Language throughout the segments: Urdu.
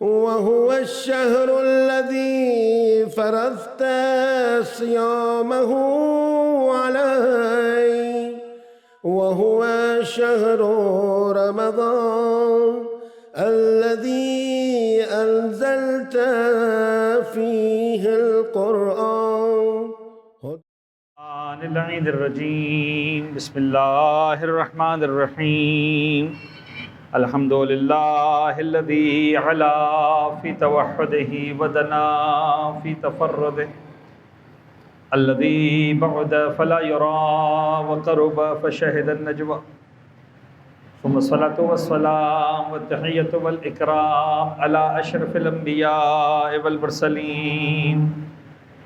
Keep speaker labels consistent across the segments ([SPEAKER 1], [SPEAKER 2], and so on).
[SPEAKER 1] وهو الشهر الذي فرضت صيامه علي وهو شهر رمضان الذي أنزلت فيه القرآن.
[SPEAKER 2] اللعين الرجيم. بسم الله الرحمن الرحيم. الحمد لله الذي علا في توحده ودنا في تفرده، الذي بعد فلا يرى وقرب فشهد النجوى، ثم الصلاة والسلام والتحية والإكرام على أشرف الأنبياء والمرسلين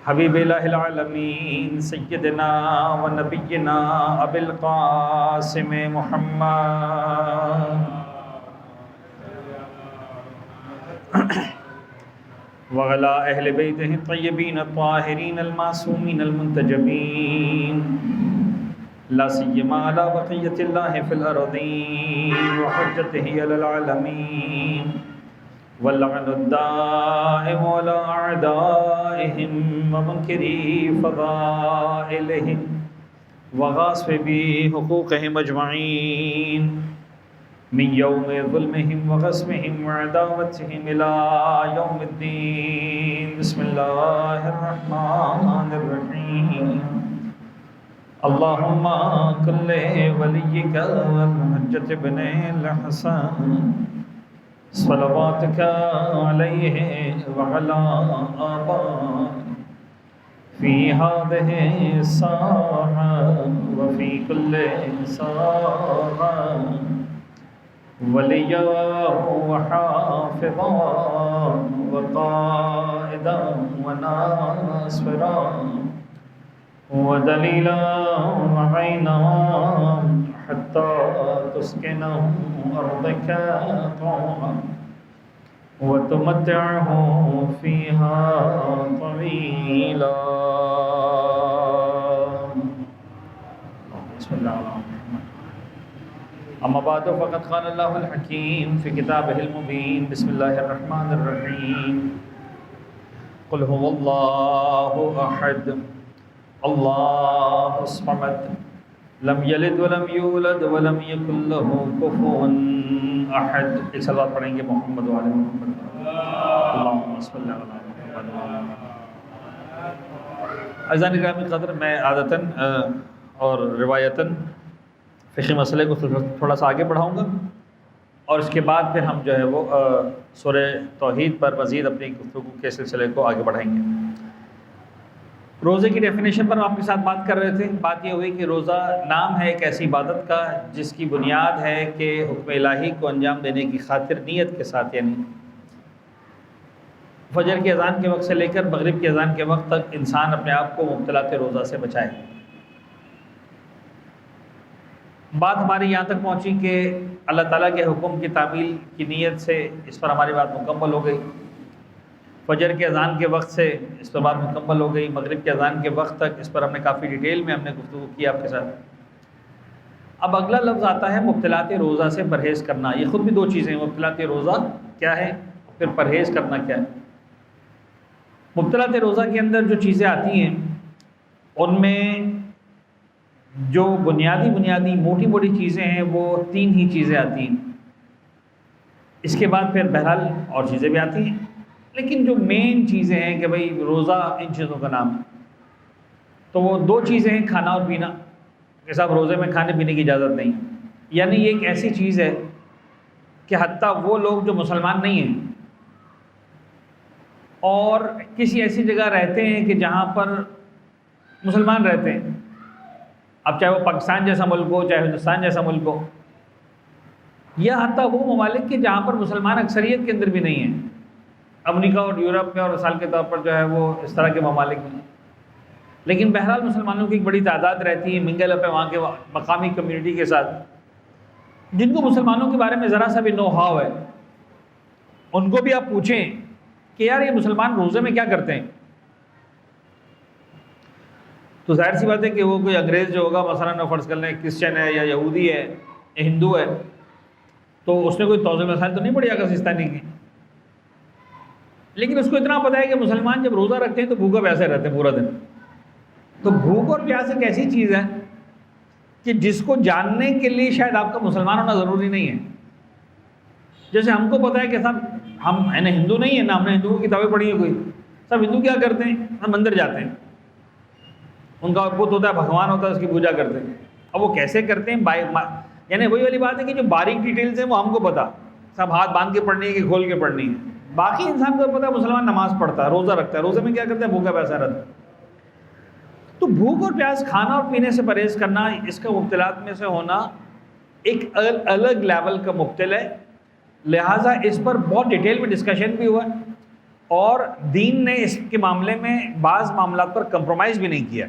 [SPEAKER 2] حبيب إله العالمين سيدنا ونبينا أبي القاسم محمد وعلى أهل بيته الطيبين الطاهرين المعصومين المنتجبين، لا سيما على بقية الله في الأرضين وحجته على العالمين، واللعن الدائم على أعدائهم ومنكري فضائلهم وغاصبي حقوقهم أجمعين من يوم ظلمهم وغصبهم وعداوتهم إلى يوم الدين. بسم الله الرحمن الرحيم. اللهم كن لوليك الحجة بن الحسن صلواتك عليه وعلى آبائه في هذه الساعة وفي كل ساعة وليا وحافظا وقائدا وناصرا ودليلا وعينا حتى تسكنه أرضك طوعا وتمتعه فيها طويلا. بسم الله الرحمن الرحيم. أما بعد فقد قال الله الحكيم في كتابه المبين. بسم الله الرحمن الرحيم. قل هو الله أحد الله الصمد لم يلد ولم يولد ولم يكن له كفوا احد. ایک صلوات پڑھیں گے محمد وعلی محمد. اللہم صلی علی محمد. عزیزان گرامی قدر، میں عادتاً اور روایتاً فقہی مسئلے کو تھوڑا سا آگے بڑھاؤں گا، اور اس کے بعد پھر ہم جو ہے وہ سورہ توحید پر مزید اپنی گفتگو کے سلسلے کو آگے بڑھائیں گے. روزے کی ڈیفینیشن پر ہم آپ کے ساتھ بات کر رہے تھے. بات یہ ہوئی کہ روزہ نام ہے ایک ایسی عبادت کا جس کی بنیاد ہے کہ حکم الہی کو انجام دینے کی خاطر نیت کے ساتھ، یعنی فجر کی اذان کے وقت سے لے کر مغرب کی اذان کے وقت تک انسان اپنے آپ کو مبتلاۃ روزہ سے بچائے. بات ہماری یہاں تک پہنچی کہ اللہ تعالیٰ کے حکم کی تعمیل کی نیت سے اس پر ہماری بات مکمل ہو گئی. فجر کے اذان کے وقت سے اس پر بات مکمل ہو گئی. مغرب کے اذان کے وقت تک اس پر ہم نے کافی ڈیٹیل میں گفتگو کی آپ کے ساتھ. اب اگلا لفظ آتا ہے مبتلاۃ روزہ سے پرہیز کرنا. یہ خود بھی دو چیزیں ہیں. مبتلاۃ روزہ کیا ہے، پھر پرہیز کرنا کیا ہے. مبتلاۃ روزہ کے اندر جو چیزیں آتی ہیں ان میں جو بنیادی موٹی موٹی چیزیں ہیں وہ 3 ہی چیزیں آتی ہیں. اس کے بعد پھر بہرحال اور چیزیں بھی آتی ہیں، لیکن جو مین چیزیں ہیں کہ بھئی روزہ ان چیزوں کا نام ہے، تو وہ 2 چیزیں ہیں، کھانا اور پینا. کہ صاحب روزے میں کھانے پینے کی اجازت نہیں، یعنی یہ ایک ایسی چیز ہے کہ حتیٰ وہ لوگ جو مسلمان نہیں ہیں اور کسی ایسی جگہ رہتے ہیں کہ جہاں پر مسلمان رہتے ہیں، اب چاہے وہ پاکستان جیسا ملک ہو، چاہے ہندوستان جیسا ملک ہو، یا حتیٰ وہ ممالک کہ جہاں پر مسلمان اکثریت کے اندر بھی نہیں ہیں، امریکہ اور یورپ میں اور مثال کے طور پر جو ہے وہ اس طرح کے ممالک میں، لیکن بہرحال مسلمانوں کی ایک بڑی تعداد رہتی ہے، منگل اپ ہے وہاں کے مقامی کمیونٹی کے ساتھ، جن کو مسلمانوں کے بارے میں ذرا سا بھی نو ہاؤ ہے. ان کو بھی آپ پوچھیں کہ یار یہ مسلمان روزے میں کیا کرتے ہیں، تو ظاہر سی بات ہے کہ وہ کوئی انگریز جو ہوگا مثلاً فرض کر لیں کرسچن ہے یا یہودی ہے یا ہندو ہے، تو اس نے کوئی توضیع مسائل تو نہیں پڑھی آگا سستانی کی. لیکن اس کو اتنا پتہ ہے کہ مسلمان جب روزہ رکھتے ہیں تو بھوکا پیاسے رہتے ہیں پورا دن. تو بھوک اور پیاس ایک ایسی چیز ہے کہ جس کو جاننے کے لیے شاید آپ کا مسلمان ہونا ضروری نہیں ہے. جیسے ہم کو پتہ ہے کہ صاحب ہم ہندو نہیں ہیں نا، ہم نے ہندوؤں کی کتابیں پڑھی ہیں کوئی. سب ہندو کیا کرتے ہیں؟ ہم مندر جاتے ہیں، ان کا بت ہوتا ہے، بھگوان ہوتا ہے، اس کی پوجا کرتے ہیں. اب وہ کیسے کرتے ہیں یعنی وہی والی بات ہے کہ جو باریک ڈیٹیلز ہیں وہ ہم کو پتہ، سب ہاتھ باندھ کے پڑھنی ہے کہ کھول کے پڑھنی ہے. باقی انسان کو پتہ ہے مسلمان نماز پڑھتا ہے، روزہ رکھتا ہے، روزے میں کیا کرتا ہے؟ بھوکا پیاسا رہتا ہے. تو بھوک اور پیاس، کھانا اور پینے سے پرہیز کرنا، اس کا مبتلات میں سے ہونا ایک الگ لیول کا مبتل ہے. لہٰذا اس پر بہت ڈیٹیل میں ڈسکشن بھی ہوا ہے اور دین نے اس کے معاملے میں بعض معاملات پر کمپرومائز بھی نہیں کیا.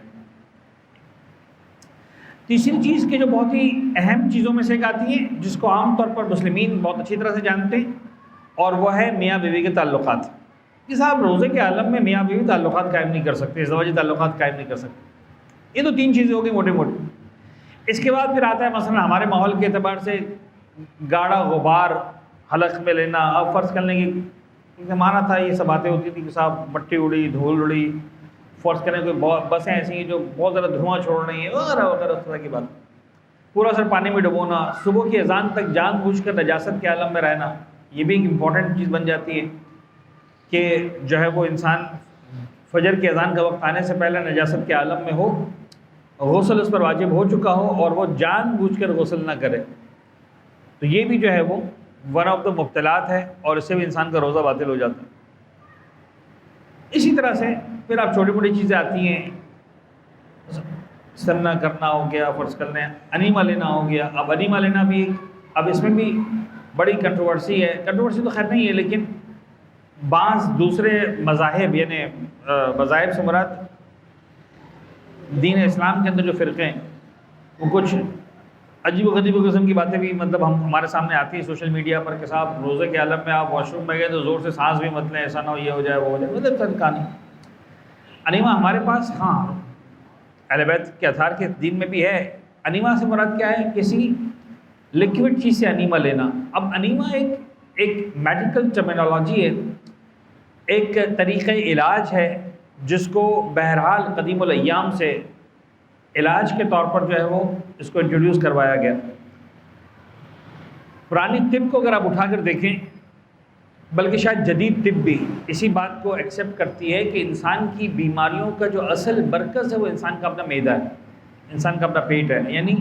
[SPEAKER 2] تیسری چیز کہ جو بہت ہی اہم چیزوں میں سے ایک آتی ہے، جس کو عام طور پر مسلمین بہت اچھی طرح سے جانتے ہیں، اور وہ ہے میاں بیوی کے تعلقات. کہ صاحب روزے کے عالم میں میاں بیوی تعلقات قائم نہیں کر سکتے، زواجی تعلقات قائم نہیں کر سکتے. یہ تو 3 چیزیں ہو گئی موٹے موٹے. اس کے بعد پھر آتا ہے مثلا ہمارے ماحول کے اعتبار سے گاڑا غبار حلق میں لینا. اب فرض کرنے کی زمانہ تھا، یہ سب باتیں ہوتی تھی کہ صاحب مٹی اڑی، دھول اڑی، فرض کریں کوئی بسیں ایسی ہیں جو بہت زیادہ دھواں چھوڑ رہی ہیں وغیرہ وغیرہ اس طرح کی بات. پورا سر پانی میں ڈبونا، صبح کی اذان تک جان بوجھ کر نجاست کے عالم میں رہنا، یہ بھی ایک امپورٹنٹ چیز بن جاتی ہے کہ جو ہے وہ انسان فجر کی اذان کا وقت آنے سے پہلے نجاست کے عالم میں ہو، غسل اس پر واجب ہو چکا ہو اور وہ جان بوجھ کر غسل نہ کرے. تو یہ بھی جو ہے وہ ون آف دا مبتلات ہے اور اس سے بھی انسان کا روزہ باطل ہو جاتا ہے. اسی طرح سے پھر آپ چھوٹی موٹی چیزیں آتی ہیں، سننا کرنا ہو گیا، فرض کرنا انیما لینا ہو گیا. اب انیما لینا بھی، اب اس میں بھی بڑی کنٹروورسی ہے. کنٹروورسی تو خیر نہیں ہے، لیکن بعض دوسرے مذاہب، یعنی مذاہب سے مراد دین اسلام کے اندر جو فرقے ہیں، وہ کچھ عجیب و غریب قسم کی باتیں بھی ہمارے سامنے آتی ہیں سوشل میڈیا پر کہ صاحب روزے کے عالم میں آپ واش روم میں گئے تو زور سے سانس بھی مت لیں، ایسا نہ ہو یہ ہو جائے وہ ہو جائے. مطلب کہانی انیما ہمارے پاس ہاں اہل بیت کے اطہار کے دین میں بھی ہے. انیما سے مراد کیا ہے؟ کسی لیکوڈ چیز سے انیما لینا. اب انیما ایک میڈیکل ٹرمینالوجی ہے، ایک طریقہ علاج ہے جس کو بہرحال قدیم الایام سے علاج کے طور پر جو ہے وہ اس کو انٹروڈیوس کروایا گیا. پرانی طب کو اگر آپ اٹھا کر دیکھیں، بلکہ شاید جدید طب بھی اسی بات کو ایکسیپٹ کرتی ہے کہ انسان کی بیماریوں کا جو اصل مرکز ہے وہ انسان کا اپنا معدہ ہے، انسان کا اپنا پیٹ ہے. یعنی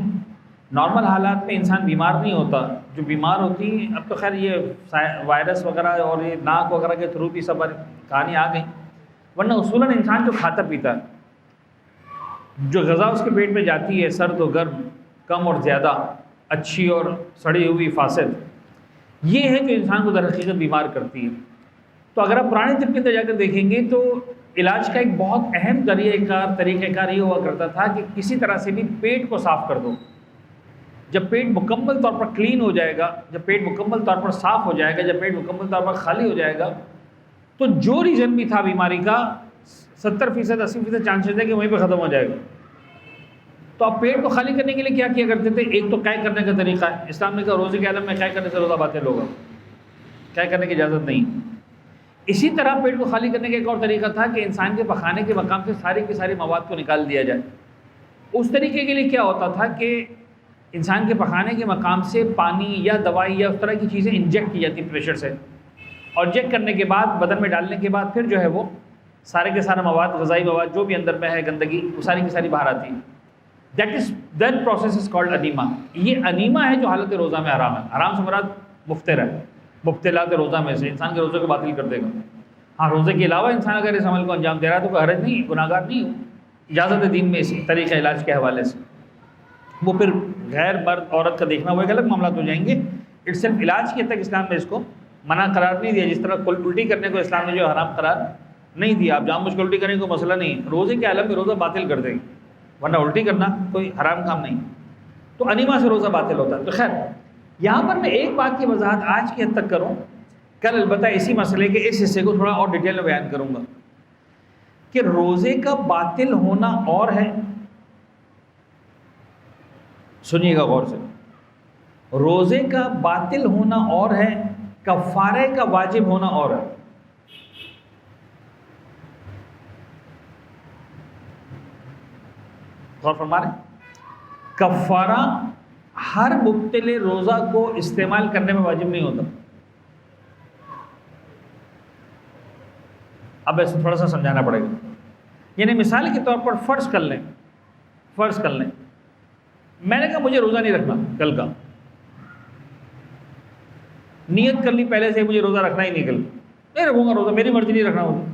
[SPEAKER 2] نارمل حالات میں انسان بیمار نہیں ہوتا. جو بیمار ہوتی ہیں، اب تو خیر یہ وائرس وغیرہ اور یہ ناک وغیرہ کے تھرو بھی سب کہانی آ گئی، ورنہ اصولاً انسان جو کھاتا پیتا ہے، جو غذا اس کے پیٹ میں جاتی ہے، سرد و گرم، کم اور زیادہ، اچھی اور سڑی ہوئی، فاسد، یہ ہے جو انسان کو در حقیقت بیمار کرتی ہے. تو اگر آپ پرانے طب کے اندر جا کر دیکھیں گے تو علاج کا ایک بہت اہم طریقہ کار یہ ہوا کرتا تھا کہ کسی طرح سے بھی پیٹ کو صاف کر دو. جب پیٹ مکمل طور پر کلین ہو جائے گا، جب پیٹ مکمل طور پر صاف ہو جائے گا، جب پیٹ مکمل طور پر خالی ہو جائے گا، تو جو ریزن بھی تھا بیماری کا 70% 80% چانسز ہے کہ وہیں پہ ختم ہو جائے گا. تو آپ پیٹ کو خالی کرنے کے لیے کیا کیا کرتے تھے؟ ایک تو قے کرنے کا طریقہ ہے. اسلام نے کہا روزے کے عالم میں قے کرنے سے روزہ باطل ہوگا، قے کرنے کی اجازت نہیں. اسی طرح پیٹ کو خالی کرنے کا ایک اور طریقہ تھا کہ انسان کے پخانے کے مقام سے ساری کی ساری مواد کو نکال دیا جائے. اس طریقے کے لیے کیا ہوتا تھا کہ انسان کے پخانے کے مقام سے پانی یا دوائی یا اس طرح کی چیزیں انجیکٹ کی جاتی پریشر سے، اور انجیکٹ کرنے کے بعد بدن میں ڈالنے کے بعد پھر جو ہے وہ سارے کے سارا مواد، غذائی مواد جو بھی اندر میں ہے، گندگی، وہ ساری کی ساری باہر آتی ہے. that process is called enema. یہ انیما ہے جو حالت روزہ میں حرام ہے. حرام سے مراد مفطر ہے، مبتلات روزہ میں سے، انسان کے روزے کو باطل کر دے گا. ہاں روزے کے علاوہ انسان اگر اس عمل کو انجام دے رہا ہے تو کوئی حرج نہیں، گناہ گار نہیں ہو. اجازت ہے دین میں اس طریقہ علاج کے حوالے سے. وہ پھر غیر مرد عورت کا دیکھنا وہ ایک الگ معاملات ہو جائیں گے. اٹس صرف علاج کی حد تک اسلام نے اس کو منع قرار نہیں دیا. جس طرح الٹی کرنے کو اسلام نے جو حرام قرار نہیں دیا، آپ جان بوجھ کے الٹی کرنے کو مسئلہ نہیں ہے، روزے کے عالم میں روزہ باطل کر دے گی، ورنہ الٹی کرنا کوئی حرام کام نہیں. تو انیما سے روزہ باطل ہوتا ہے. تو خیر یہاں پر میں ایک بات کی وضاحت آج کی حد تک کروں، کل البتہ اسی مسئلے کے اس حصے کو تھوڑا اور ڈیٹیل میں بیان کروں گا کہ روزے کا باطل ہونا اور ہے. سنیے گا غور سے، روزے کا باطل ہونا اور ہے، کفارے کا واجب ہونا اور ہے. غور فرما رہے ہیں؟ کفارہ ہر مبتلے روزہ کو استعمال کرنے میں واجب نہیں ہوتا. اب ایسے تھوڑا سا سمجھانا پڑے گا. یعنی مثال کے طور پر فرض کر لیں میں نے کہا مجھے روزہ نہیں رکھنا کل کا، نیت کر لی پہلے سے مجھے روزہ رکھنا ہی نہیں، کل نہیں رکھوں گا روزہ، میری مرضی نہیں رکھنا مجھے،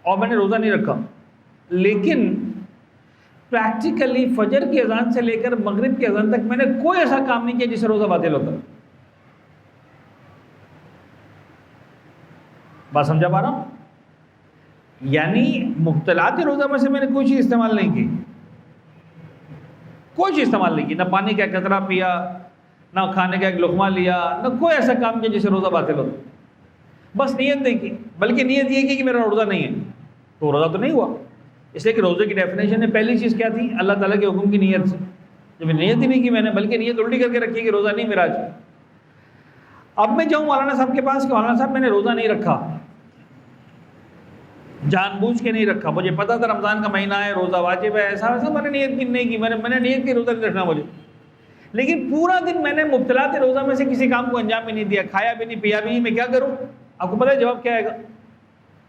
[SPEAKER 2] اور میں نے روزہ نہیں رکھا. لیکن پریکٹیکلی فجر کی اذان سے لے کر مغرب کی اذان تک میں نے کوئی ایسا کام نہیں کیا جس سے روزہ باطل ہوتا. بات سمجھا پا رہا ہوں؟ یعنی مبتلات روزہ میں سے میں نے کوئی چیز استعمال نہیں کی، کوئی چیز استعمال نہیں کی، نہ پانی کا قطرہ پیا، نہ کھانے کا ایک لقمہ لیا، نہ کوئی ایسا کام کیا جس سے روزہ باطل ہوتا. بس نیت نہیں کی، بلکہ نیت یہ کی کہ میرا روزہ نہیں ہے، تو روزہ تو نہیں ہوا. اس لیے کہ روزے کی ڈیفینیشن میں پہلی چیز کیا تھی؟ اللہ تعالیٰ کے حکم کی نیت سے. جب نیت ہی نہیں کی میں نے، بلکہ نیت الٹی کر کے رکھی کہ روزہ نہیں میرا آج. اب میں جاؤں مولانا صاحب کے پاس کہ مولانا صاحب میں نے روزہ نہیں رکھا، جان بوجھ کے نہیں رکھا، مجھے پتا تھا رمضان کا مہینہ ہے، روزہ واجب ہے، ایسا ویسا میں نے نیت کی نہیں کی، میں نے نیت کی روزہ نہیں رکھنا مجھے. لیکن پورا دن میں نے مبتلات روزہ میں سے کسی کام کو انجام بھی نہیں دیا، کھایا بھی نہیں، پیا بھی نہیں، میں کیا کروں؟ آپ کو پتہ ہے جواب کیا آئے گا؟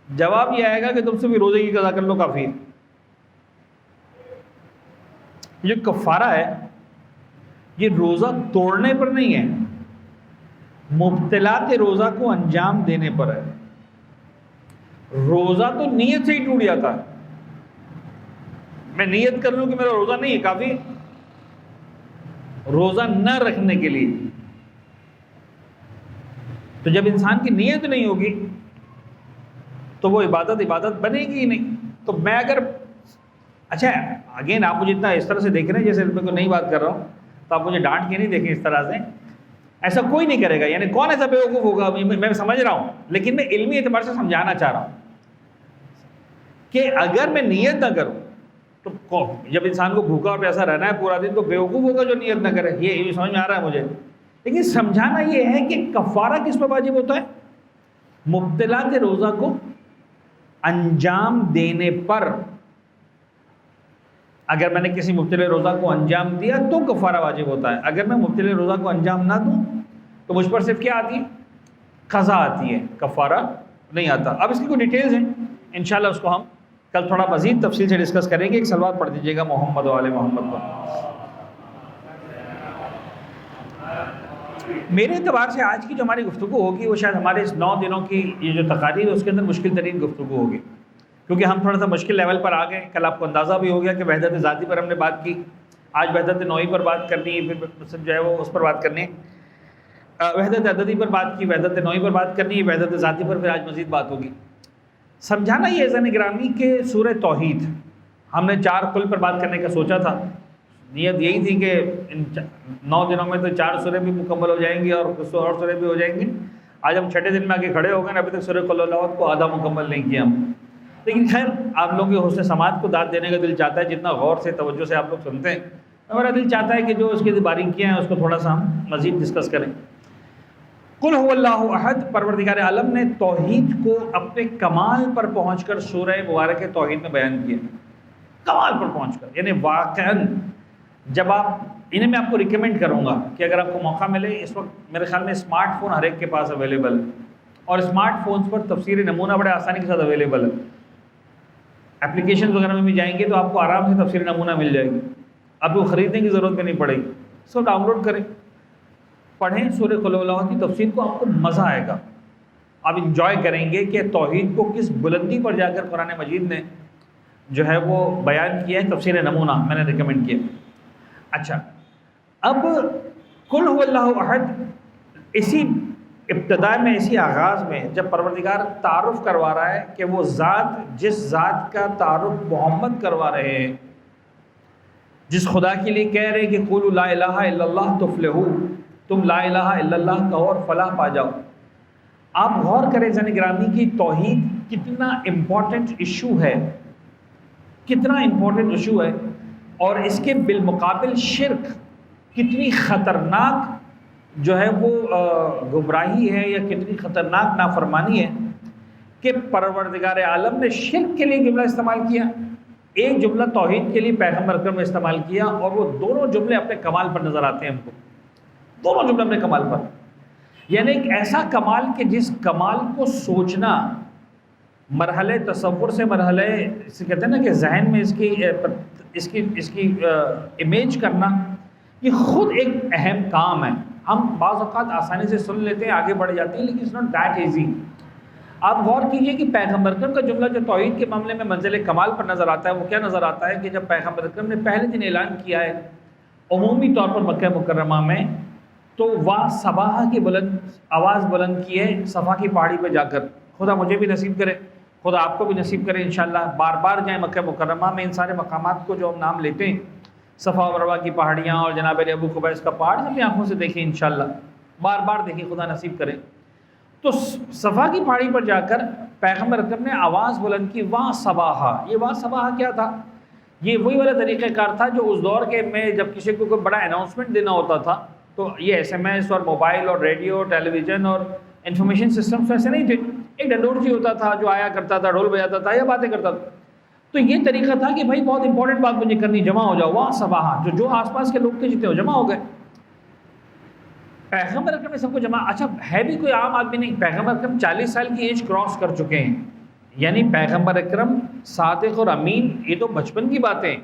[SPEAKER 2] جواب یہ آئے گا کہ تم سے بھی روزے کی قضا کر لو، کافی ہے. یہ کفارہ ہے یہ روزہ توڑنے پر نہیں ہے، مبتلات روزہ کو انجام دینے پر ہے. روزہ تو نیت سے ہی ٹوٹ جاتا ہے. میں نیت کر لوں کہ میرا روزہ نہیں ہے، کافی روزہ نہ رکھنے کے لیے. تو جب انسان کی نیت نہیں ہوگی تو وہ عبادت بنے گی ہی نہیں. تو میں اگر اچھا اگین آپ مجھے اتنا اس طرح سے دیکھ رہے ہیں جیسے میں کوئی نئی بات کر رہا ہوں، تو آپ مجھے ڈانٹ کے نہیں دیکھیں اس طرح سے. ایسا کوئی نہیں کرے گا، یعنی کون ایسا بیوقوف ہوگا، میں سمجھ رہا ہوں، لیکن میں علمی اعتبار سے سمجھانا چاہ رہا ہوں کہ اگر میں نیت نہ کروں تو جب انسان کو بھوکا اور پیسا رہنا ہے پورا دن، تو بیوقوف ہوگا جو نیت نہ کرے. یہ سمجھ میں آ رہا ہے مجھے. لیکن سمجھانا یہ ہے کہ کفارہ کس پر واجب ہوتا ہے؟ مبتلات روزہ کو انجام دینے پر. اگر میں نے کسی مبتلا روزہ کو انجام دیا تو کفارہ واجب ہوتا ہے. اگر میں مبتلا روزہ کو انجام نہ دوں تو مجھ پر صرف کیا آتی ہے؟ قضا آتی ہے، کفارہ نہیں آتا. اب اس کی کوئی ڈیٹیلز ہیں، انشاءاللہ اس کو ہم کل تھوڑا مزید تفصیل سے ڈسکس کریں گے. ایک صلوات پڑھ دیجیے گا محمد و آل محمد پر. میرے اعتبار سے آج کی جو ہماری گفتگو ہوگی وہ شاید ہمارے اس 9 دنوں کی یہ جو تقاریر ہے اس کے اندر مشکل ترین گفتگو ہوگی، کیونکہ ہم تھوڑا سا مشکل لیول پر آ گئے. کل آپ کو اندازہ بھی ہو گیا کہ وحدت ذاتی پر ہم نے بات کی، آج وحدت نوعی پر بات کرنی ہے، پھر جو ہے وہ اس پر بات کرنی ہے. وحدت عددی پر بات کی، وحدت نوعی پر بات کرنی ہے، وحدت ذاتی پر پھر آج مزید بات ہوگی. سمجھانا یہ عزیزان گرامی کہ سورہ توحید ہم نے 4 کل پر بات کرنے کا سوچا تھا. نیت یہی تھی کہ ان 9 دنوں میں تو 4 سورے بھی مکمل ہو جائیں گی اور کچھ اور سورے بھی ہو جائیں گی. آج ہم 6 دن میں آگے کھڑے ہو گئے، ابھی تک سورہ قل اللہ کو آدھا مکمل نہیں کیا ہم. لیکن خیر آپ لوگوں کے حسن سماعت کو داد دینے کا دل چاہتا ہے، جتنا غور سے توجہ سے آپ لوگ سنتے ہیں ہمارا دل چاہتا ہے کہ جو اس کی باریکیاں ہیں اس کو تھوڑا سا ہم مزید ڈسکس کریں. قل هو اللہ احد، پروردگار عالم نے توحید کو اپنے کمال پر پہنچ کر سورہ مبارک توحید میں بیان کیا. کمال پر پہنچ کر، یعنی واقعاً جب آپ انہیں میں آپ کو ریکمینڈ کروں گا کہ اگر آپ کو موقع ملے، اس وقت میرے خیال میں اسمارٹ فون ہر ایک کے پاس اویلیبل ہے، اور اسمارٹ فونز پر تفسیر نمونہ بڑے آسانی کے ساتھ اویلیبل ہے. اپلیکیشن وغیرہ میں بھی جائیں گے تو آپ کو آرام سے تفسیر نمونہ مل جائے گی، آپ کو خریدنے کی ضرورت بھی نہیں پڑے گی. سو ڈاؤن لوڈ کریں، پڑھیں سورہ قل اللہ کی تفسیر کو، آپ کو مزہ آئے گا. آپ انجوائے کریں گے کہ توحید کو کس بلندی پر جا کر قرآن مجید نے جو ہے وہ بیان کیا ہے. تفسیر نمونہ میں نے ریکمینڈ کیا. اچھا، اب قل هو اللہ احد اسی ابتدا میں، اسی آغاز میں جب پروردگار تعارف کروا رہا ہے کہ وہ ذات، جس ذات کا تعارف محمد کروا رہے ہیں، جس خدا کے لیے کہہ رہے ہیں کہ قولوا لا الہ الا اللہ تفلحوا، تم لا الہ الا اللہ کہو اور فلاح پا جاؤ. آپ غور کریں زن گرامی کی توحید کتنا امپورٹنٹ ایشو ہے، کتنا امپورٹنٹ ایشو ہے، اور اس کے بالمقابل شرک کتنی خطرناک جو ہے وہ گمراہی ہے یا کتنی خطرناک نافرمانی ہے کہ پروردگار عالم نے شرک کے لیے قبلہ استعمال کیا. ایک جملہ توحید کے لیے پیغمبر اکرم نے استعمال کیا، اور وہ دونوں جملے اپنے کمال پر نظر آتے ہیں ہم کو، دونوں جملے اپنے کمال پر، یعنی ایک ایسا کمال کہ جس کمال کو سوچنا مرحلے تصور سے مرحلے اسے کہتے ہیں نا کہ ذہن میں اس کی امیج کرنا، یہ خود ایک اہم کام ہے۔ ہم بعض اوقات آسانی سے سن لیتے ہیں، آگے بڑھ جاتے ہیں، لیکن اٹس ناٹ دیٹ ایزی۔ آپ غور کیجئے کہ پیغمبر اکرم کا جملہ جو توحید کے معاملے میں منزل کمال پر نظر آتا ہے، وہ کیا نظر آتا ہے کہ جب پیغمبر اکرم نے پہلے دن اعلان کیا ہے عمومی طور پر مکہ مکرمہ میں، تو وا صباح کی بلند آواز بلند کی ہے صفا کی پہاڑی پہ جا کر۔ خدا مجھے بھی نصیب کرے، خدا آپ کو بھی نصیب کرے انشاءاللہ، بار بار جائیں مکہ مکرمہ میں، ان سارے مقامات کو جو ہم نام لیتے ہیں، صفا و مروہ کی پہاڑیاں اور جناب ابو قبیس کا پہاڑ، اپنی آنکھوں سے دیکھیں انشاءاللہ، بار بار دیکھیں، خدا نصیب کرے۔ تو صفا کی پہاڑی پر جا کر پیغمبر اکرم نے آواز بلند کی، وا صباحا۔ یہ وا صباحا کیا تھا؟ یہ وہی والا طریقہ کار تھا جو اس دور کے میں جب کسی کو کوئی بڑا اناؤنسمنٹ دینا ہوتا تھا تو یہ ایس ایم ایس اور موبائل اور ریڈیو ٹیلی ویژن اور انفارمیشن سسٹمس ایسے نہیں تھے، ایک ڈنڈورچی ہوتا تھا جو آیا کرتا تھا، ڈھول بجاتا تھا یا باتیں کرتا تھا، تو یہ طریقہ تھا کہ بھائی بہت امپورٹنٹ بات مجھے کرنی، جمع ہو جاؤ، وا صباحا، جو آس پاس کے لوگ تھے جتنے ہو جمع ہو گئے۔ پیغمبر اکرم نے سب کو جمع، اچھا ہے بھی کوئی عام آدمی نہیں، پیغمبر اکرم 40 سال کی ایج کراس کر چکے ہیں، یعنی پیغمبر اکرم صادق اور امین، یہ تو بچپن کی باتیں،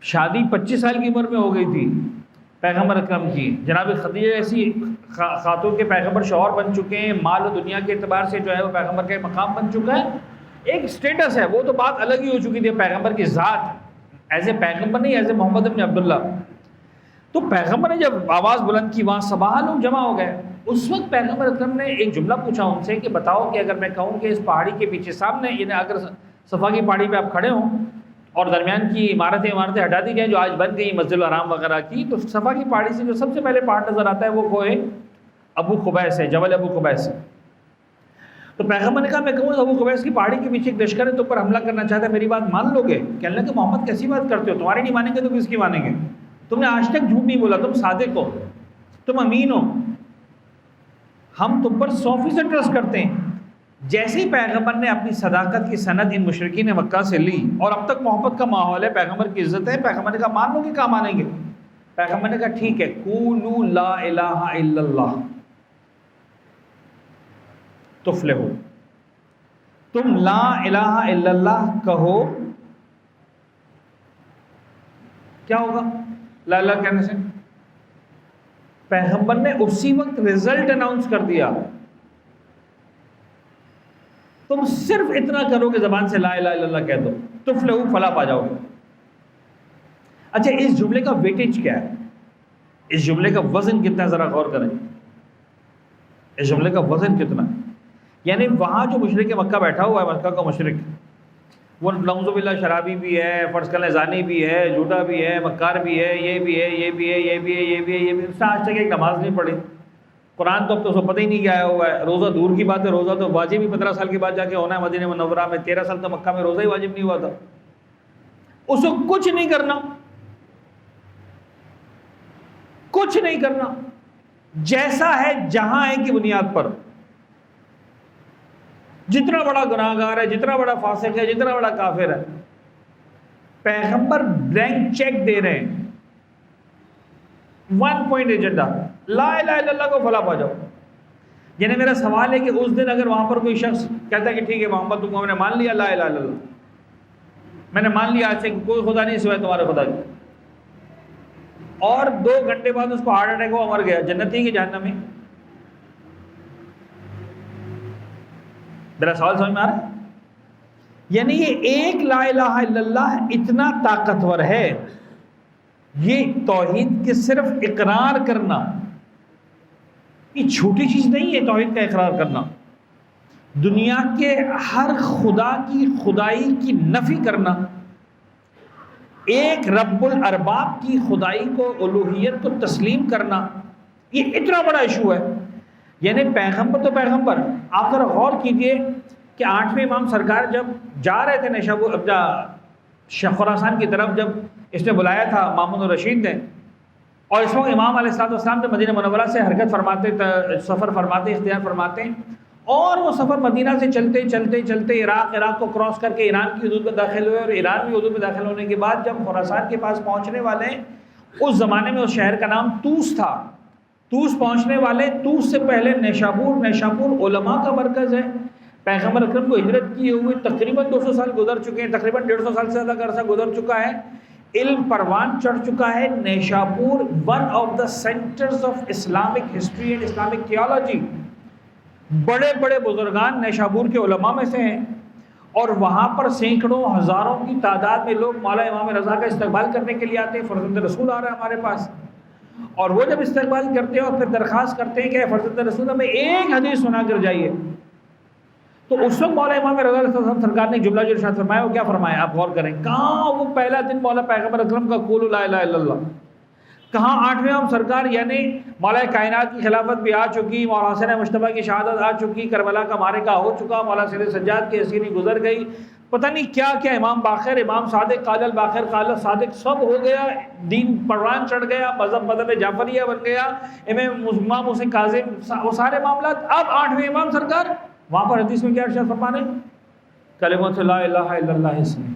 [SPEAKER 2] شادی 25 سال کی عمر میں ہو گئی تھی پیغمبر اکرم کی، جناب خدیجہ ایسی خاتون کے پیغمبر شوہر بن چکے ہیں، مال و دنیا کے اعتبار سے جو ہے وہ پیغمبر کا مقام بن چکا ہے، ایک سٹیٹس ہے، وہ تو بات الگ ہی ہو چکی تھی، پیغمبر کی ذات ایز اے پیغمبر نہیں، ایز اے محمد بن عبداللہ۔ تو پیغمبر نے جب آواز بلند کی، وہاں صباح لوگ جمع ہو گئے، اس وقت پیغمبر اکرم نے ایک جملہ پوچھا ان سے کہ بتاؤ کہ اگر میں کہوں کہ اس پہاڑی کے پیچھے سامنے، یعنی اگر صفا کی پہاڑی پہ آپ کھڑے ہوں اور درمیان کی عمارتیں ہٹا دی جائیں جو آج بن گئی مسجد الحرام وغیرہ کی، تو صفا کی پہاڑی سے جو سب سے پہلے پہاڑ نظر آتا ہے وہ کوہ ابو قبیس ہے، جبل ابو قبیس ہے۔ تو پیغمبر نے کہا میں کہوں ابو قبیس کی پہاڑی کے پیچھے ایک لشکر ہے تو پر حملہ کرنا چاہتا ہے، میری بات مان لو گے؟ کہنے لگے محمد کیسی بات کرتے ہو، تمہاری نہیں مانیں گے تو کس کی مانیں گے؟ تم نے آج تک جھوٹ نہیں بولا، تم صادق ہو، تم امین ہو، ہم تم پر 100% ٹرسٹ کرتے ہیں۔ جیسے ہی پیغمبر نے اپنی صداقت کی سند ان مشرکین مکہ سے لی، اور اب تک محبت کا ماحول ہے، پیغمبر کی عزت ہے، پیغمبر نے کہا مان لو گے؟ کہاں مانیں گے؟ پیغمبر نے کہا ٹھیک ہے، قولوا لا الہ الا اللہ تفلحوا، تم لا الہ الا اللہ کہو، کیا ہوگا لا الہ کہنے سے؟ پیغمبر نے اسی وقت رزلٹ اناؤنس کر دیا، تم صرف اتنا کرو کہ زبان سے لا الہ الا اللہ کہہ دو، تفلحوا، فلاح پا جاؤ گے۔ اچھا اس جملے کا ویٹیج کیا ہے، اس جملے کا وزن کتنا ہے، ذرا غور کریں، اس جملے کا وزن کتنا ہے؟ یعنی وہاں جو مشرک مکہ بیٹھا ہوا ہے، مکہ کا مشرک، وہ نعوذ باللہ شرابی بھی ہے، فرض کر لیں زانی بھی ہے، جھوٹا بھی ہے، مکار بھی ہے، یہ بھی ہے، یہ بھی ہے، یہ بھی ہے، یہ بھی ہے، یہ بھی، اس نے آج تک ایک نماز نہیں پڑھی، قرآن تو اب تو اس کو پتہ ہی نہیں کیا ہوا ہے، روزہ دور کی بات ہے، روزہ تو واجب ہی 15 سال کے بعد جا کے ہونا ہے مدینہ منورہ میں، 13 سال تو مکہ میں روزہ ہی واجب نہیں ہوا تھا، اس کو کچھ نہیں کرنا، کچھ نہیں کرنا، جیسا ہے جہاں ہے کی بنیاد پر، جتنا بڑا گناہگار ہے، جتنا بڑا فاسق ہے، جتنا بڑا کافر ہے، پیغمبر بلینک چیک دے رہے ہیں، 1 پوائنٹ ایجنڈا، لا الہ الا اللہ کو فلاح پا جاؤ۔ یعنی میرا سوال ہے کہ اس دن اگر وہاں پر کوئی شخص کہتا ہے کہ ٹھیک ہے محمد تم کو میں نے مان لیا لا الہ الا اللہ، میں نے مان لیا آج سے کوئی خدا نہیں سوائے تمہارے خدا کی، اور 2 گھنٹے بعد اس کو ہارٹ اٹیک ہوا، مر گیا، جنتی کی جہنمی؟ میرا سوال سمجھ میں آ رہا ہے؟ یعنی یہ ایک لا الہ الا اللہ اتنا طاقتور ہے، یہ توحید کے صرف اقرار کرنا، یہ چھوٹی چیز نہیں ہے، توحید کا اقرار کرنا، دنیا کے ہر خدا کی خدائی کی نفی کرنا، ایک رب الارباب کی خدائی کو، الوہیت کو تسلیم کرنا، یہ اتنا بڑا ایشو ہے۔ یعنی پیغمبر تو پیغمبر، آپ ذرا غور کیجئے کہ 8ویں امام سرکار جب جا رہے تھے خراسان کی طرف، جب اس نے بلایا تھا مامون الرشید نے، اور اس وقت امام علیہ الصلوۃ والسلام جب مدینہ منورہ سے حرکت فرماتے، سفر فرماتے، اختیار فرماتے ہیں، اور وہ سفر مدینہ سے چلتے چلتے چلتے عراق کو کراس کر کے ایران کی حدود میں داخل ہوئے، اور ایران کی حدود میں داخل ہونے کے بعد جب خراسان کے پاس پہنچنے والے، اس زمانے میں اس شہر کا نام طوس تھا، طوس پہنچنے والے، طوس سے پہلے نیشابور علماء کا مرکز ہے، پیغمبر اکرم کو ہجرت کیے ہوئے تقریباً 200 سال گزر چکے ہیں، تقریباً 150 سال سے زیادہ کا عرصہ گزر چکا ہے، علم پروان چڑھ چکا ہے۔ Nishapur one of the centres of Islamic history and Islamic theology, بڑے بڑے بزرگان نیشابور کے علماء میں سے ہیں، اور وہاں پر سینکڑوں ہزاروں کی تعداد میں لوگ مولا امام رضا کا استقبال کرنے کے لیے آتے ہیں۔ فرزند رسول آ رہا ہے ہمارے پاس، اور وہ جب استقبال کرتے ہیں اور پھر درخواست کرتے ہیں کہ اے فرزند رسول ہمیں ایک حدیث سنا کر جائیے، تو اس وقت مولا امام رضا علیہ السلام سرکار نے جملہ جو ارشاد فرمایا وہ کیا فرمایا، آپ غور کریں، کہاں وہ پہلا دن مولا پیغمبر اکرم کا قولوا لا الہ الا اللہ، کہاں 8ویں امام سرکار یعنی مولا کائنات کی خلافت بھی آ چکی، مولا حسین مجتبیٰ کی شہادت آ چکی، کربلا کا معرکہ ہو چکا، مولا سید سجاد کی اسیری گزر گئی، پتہ نہیں کیا کیا، امام باقر، امام صادق، قال الباقر، قال الصادق سب ہو گیا، دین پروان چڑھ گیا، مذہب جعفریہ بن گیا، امام حسین کاظم، وہ سارے معاملات۔ اب 8ویں امام سرکار وہاں پر حدیث میں کیا ارشاد فرمانے، کلمۃ لا الہ الا اللہ اسمی،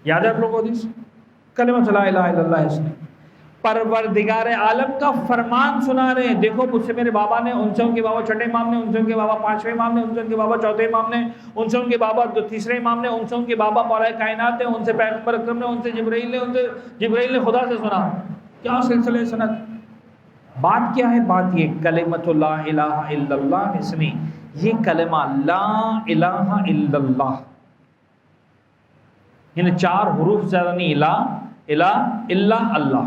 [SPEAKER 2] یاد ہے آپ لوگوں کو حدیث، کلمۃ لا الہ الا اللہ اسمی، پروردگار عالم کا فرمان سنا رہے ہیں۔ دیکھو مجھ سے میرے بابا نے، ان سے ان کے بابا چھٹے امام نے، ان سے ان کے بابا 5ویں امام نے، ان سے ان کے بابا 4تھے امام نے، ان سے ان کے بابا 3رے امام نے، ان سے ان کے بابا مولا کائنات نے، ان سے پیغمبر اکرم نے، ان سے جبرائیل نے، ان سے جبرائیل نے خدا سے سنا۔ کیا سلسلہ سند، بات کیا ہے؟ بات یہ کلمۃ لا الہ الا اللہ اسمی، یہ کلمہ لا الہ الا اللہ، یعنی 4 حروف زیادہ نہیں، الہ الا اللہ،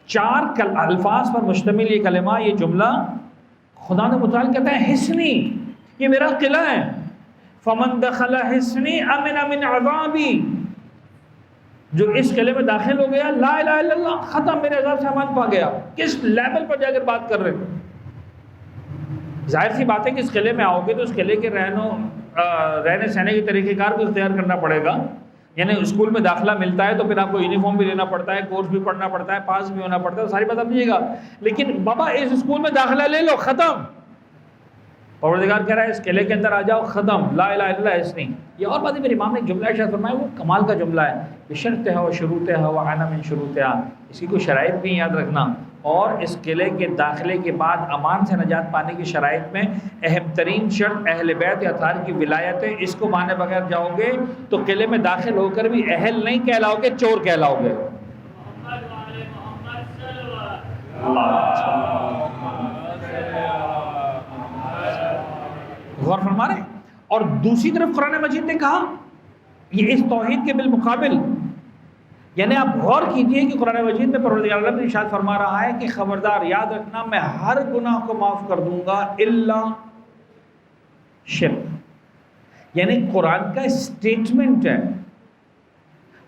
[SPEAKER 2] 4 الفاظ پر مشتمل یہ کلمہ، یہ جملہ خدا نے متعال کہتا ہے حصنی، یہ میرا قلعہ ہے، فمن دخل حصنی امن من عذابی، جو اس قلعے میں داخل ہو گیا لا الہ الا اللہ، ختم، میرے عذاب سے امان پا گیا۔ کس لیول پر جا کر بات کر رہے ہیں؟ ظاہر سی بات ہے کہ اس قلعے میں آؤ گے تو اس قلعے کے رہنے سہنے کے طریقہ کار کو اختیار کرنا پڑے گا، یعنی اسکول میں داخلہ ملتا ہے تو پھر آپ کو یونیفارم بھی لینا پڑتا ہے، کورس بھی پڑھنا پڑتا ہے، پاس بھی ہونا پڑتا ہے، ساری بات سمجھیے گا، لیکن بابا اس اسکول میں داخلہ لے لو، ختم، پروردگار کہہ رہا ہے اس قلعے کے اندر آ جاؤ، ختم، لا الہ الا اللہ اسمی۔ یہ اور بات ہے، میرے امام نے جملہ ارشاد فرمایا، وہ کمال کا جملہ ہے، بشرطہا و شروطہا و انا من شروطہا، اس کی کوئی شرائط بھی یاد رکھنا، اور اس قلعے کے داخلے کے بعد امان سے نجات پانے کی شرائط میں اہم ترین شرط اہل بیت یا اطہار کی ولایت ہے، اس کو مانے بغیر جاؤ گے تو قلعے میں داخل ہو کر بھی اہل نہیں کہلاؤ گے، چور کہلاؤ گے۔ غور فرما رہے ہیں؟ اور دوسری طرف قرآن مجید نے کہا یہ اس توحید کے بالمقابل، یعنی آپ غور کیجئے کہ قرآن مجید میں پروردگار عالم نے ارشاد فرما رہا ہے کہ خبردار یاد رکھنا میں ہر گناہ کو معاف کر دوں گا الا شرک، یعنی قرآن کا اسٹیٹمنٹ ہے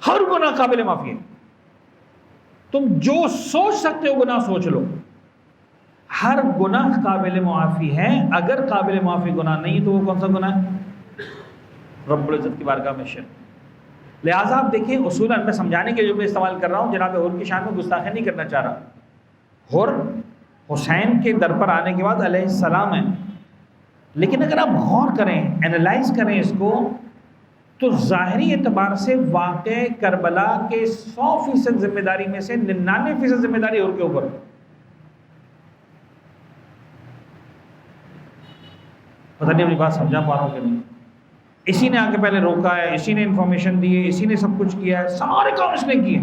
[SPEAKER 2] ہر گناہ قابل معافی ہے، تم جو سوچ سکتے ہو گناہ سوچ لو، ہر گناہ قابل معافی ہے، اگر قابل معافی گناہ نہیں تو وہ کون سا گناہ ہے؟ رب العزت کی بارگاہ میں شرک۔ لہٰذا آپ دیکھیں اصولاً میں سمجھانے کے لیے میں استعمال کر رہا ہوں، جناب حور کی شان میں گستاخی نہیں کرنا چاہ رہا، حور حسین کے در پر آنے کے بعد علیہ السلام ہے، لیکن اگر آپ غور کریں، اینالائز کریں اس کو، تو ظاہری اعتبار سے واقع کربلا کے 100% ذمہ داری میں سے 99% ذمہ داری حور کے اوپر، پتہ نہیں اپنی بات سمجھا پا رہا ہوں کہ نہیں، اسی نے آ کے پہلے روکا ہے، اسی نے انفارمیشن دی ہے، اسی نے سب کچھ کیا ہے، سارے کام اس نے کیے،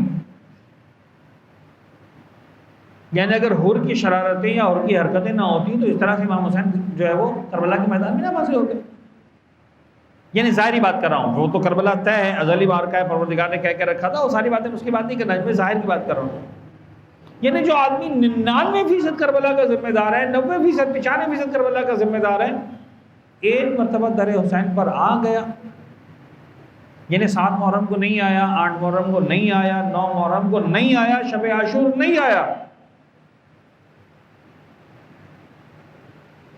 [SPEAKER 2] یعنی اگر حور کی شرارتیں یا حور کی حرکتیں نہ ہوتی تو اس طرح سے امام حسین جو ہے وہ کربلا کے میدان میں نہ واضح ہوتے، یعنی ظاہری بات کر رہا ہوں، وہ تو کربلا طے ہے، ازلی بار کا ہے، پروردگار نے کہہ کے رکھا تھا، وہ ساری باتیں اس کی بات نہیں کرنا، میں ظاہر کی بات کر رہا ہوں، یعنی جو آدمی 99% کربلا کا ذمہ دار ہے، 90% 95% کربلا کا ذمہ دار ہے، ایک مرتبہ در حسین پر آ گیا، یعنی 7 محرم کو نہیں آیا، 8 محرم کو نہیں آیا، 9 محرم کو نہیں آیا، شب عاشور نہیں آیا،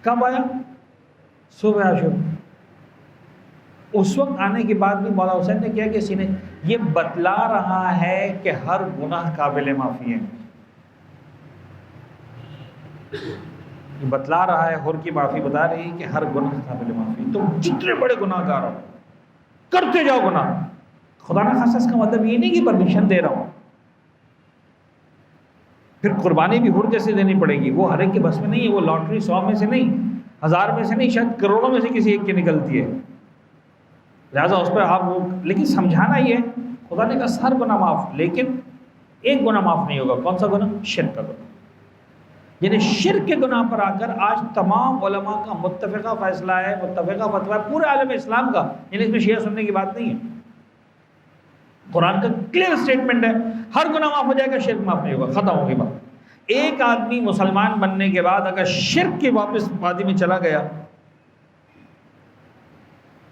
[SPEAKER 2] کب آیا؟ صبح عاشور، اس وقت آنے کے بعد بھی مولا حسین نے کیا کہ اسی نے یہ بتلا رہا ہے کہ ہر گناہ قابل معافی ہے، یہ بتلا رہا ہے، حر کی معافی بتا رہی ہے کہ ہر گناہ سے قابل معافی، تم جتنے بڑے گناہ گار ہو کرتے جاؤ گناہ، خدا نہ خاصا اس کا مطلب یہ نہیں کہ پرمیشن دے رہا ہوں، پھر قربانی بھی حر جیسے دینی پڑے گی، وہ ہر ایک کے بس میں نہیں ہے، وہ لاٹری 100 میں سے نہیں، 1000 میں سے نہیں، شاید کروڑوں میں سے کسی ایک کی نکلتی ہے، لہٰذا اس پہ آپ وہ، لیکن سمجھانا یہ خدا نے کہا ہر گناہ معاف، لیکن ایک گناہ معاف نہیں ہوگا، کون سا گناہ؟ شرک کا گناہ۔ یعنی شرک کے گناہ پر آ کر آج تمام علماء کا متفقہ فیصلہ ہے، متفقہ فتویٰ ہے پورے عالم اسلام کا، یعنی اس میں شیعہ سننے کی بات نہیں ہے، قرآن کا کلیئر سٹیٹمنٹ ہے، ہر گناہ معاف ہو جائے گا، شرک معاف نہیں ہوگا، ختم ہوگی بات۔ ایک آدمی مسلمان بننے کے بعد اگر شرک کے واپس وادی میں چلا گیا،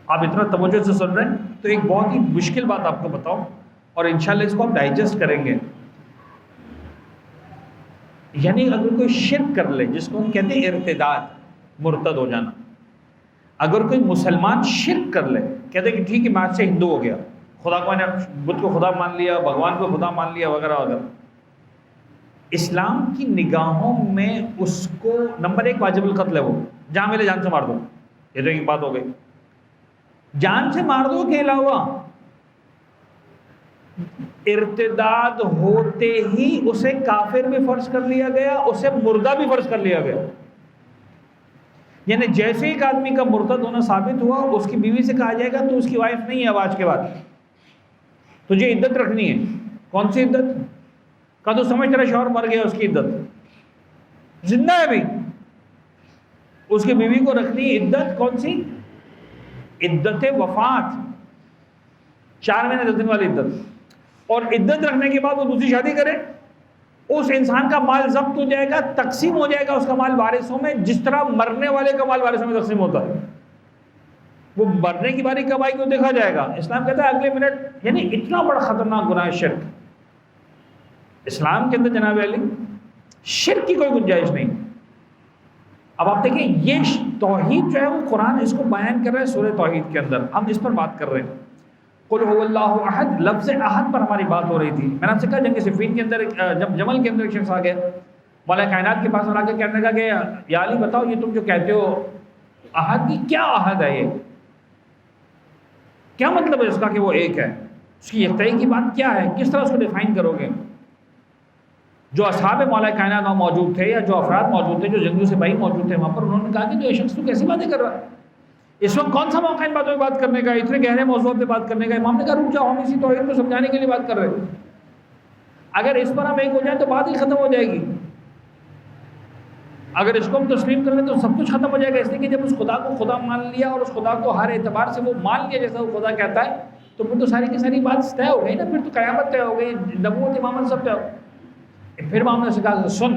[SPEAKER 2] آپ اتنا توجہ سے سن رہے ہیں تو ایک بہت ہی مشکل بات آپ کو بتاؤں، اور انشاءاللہ اس کو آپ ڈائجسٹ کریں گے۔ یعنی اگر کوئی شرک کر لے، جس کو ہم کہتے ہیں ارتداد، مرتد ہو جانا، اگر کوئی مسلمان شرک کر لے، کہتے ہیں کہ ٹھیک ہے میں آج سے ہندو ہو گیا، خدا کو نے بدھ کو خدا مان لیا، بھگوان کو خدا مان لیا وغیرہ وغیرہ، اسلام کی نگاہوں میں اس کو نمبر 1 واجب القتل ہے، وہ جان ملے جان سے مار دو، یہ تو ایک بات ہو گئی، جان سے مار دو کے علاوہ ارتداد ہوتے ہی اسے کافر بھی فرض کر لیا گیا، اسے مردہ بھی فرض کر لیا گیا۔ یعنی جیسے ایک آدمی کا مرتد ہونا ثابت ہوا، اس کی بیوی سے کہا جائے گا تو اس کی وائف نہیں ہے اب آج کے بعد، تجھے عدت رکھنی ہے۔ کون سی عدت؟ کا تو سمجھ تیرا شوہر مر گیا، اس کی عدت زندہ ہے ابھی، اس کی بیوی کو رکھنی عدت کون سی؟ عدت وفات، 4 مہینے 10 دن والی عدت، اور عدت رکھنے کے بعد وہ دوسری شادی کرے، اس انسان کا مال ضبط ہو جائے گا، تقسیم ہو جائے گا اس کا مال وارثوں میں، جس طرح مرنے والے کا مال وارثوں میں تقسیم ہوتا ہے۔ وہ مرنے کی باری کب آئی کو دیکھا جائے گا، اسلام کہتا ہے اگلے منٹ، یعنی اتنا بڑا خطرناک گناہ ہے شرک۔ اسلام کے اندر جناب علی شرک کی کوئی گنجائش نہیں۔ اب آپ دیکھیں یہ توحید جو ہے وہ قرآن اس کو بیان کر رہا ہے سورہ توحید کے اندر، ہم اس پر بات کر رہے ہیں۔ قل هو اللہ احد، لفظ احد پر ہماری بات ہو رہی تھی۔ میں نے آپ سے کہا جنگ صفین کے اندر جب جمل کے اندر ایک شخص آ گیا، مولا کائنات کے پاس اور آ کے کہنے لگا کہ یا علی بتاؤ یہ تم جو کہتے ہو احد کی کیا احد ہے، یہ کیا مطلب ہے اس کا کہ وہ ایک ہے، اس کی یکتائی کی بات کیا ہے، کس طرح اس کو ڈیفائن کرو گے؟ جو اصحاب مولا کائنات وہاں موجود تھے، یا جو افراد موجود تھے، جو جنگجو سپاہی موجود تھے وہاں پر، انہوں نے کہا کہ جو یہ شخص تو کیسی باتیں کر رہا ہے، اس وقت کون سا موقع ان باتوں پہ بات کرنے کا، اتنے گہرے موضوعات پہ بات کرنے کا؟ امام نے کہا رک جاؤ، ہم اسی توحید کو سمجھانے کے لیے بات کر رہے ہیں، اگر اس پر ہم ایک ہو جائیں تو بات ہی ختم ہو جائے گی، اگر اس کو ہم تسلیم کر لیں تو سب کچھ ختم ہو جائے گا۔ اس لیے کہ جب اس خدا کو خدا مان لیا اور اس خدا کو ہر اعتبار سے وہ مان لیا جیسا وہ خدا کہتا ہے، تو پھر تو ساری کی ساری بات طے ہو گئی نا، پھر تو قیامت طے ہو گئی، نبوت امامت سب طے ہو۔ پھر امام نے کہا سن،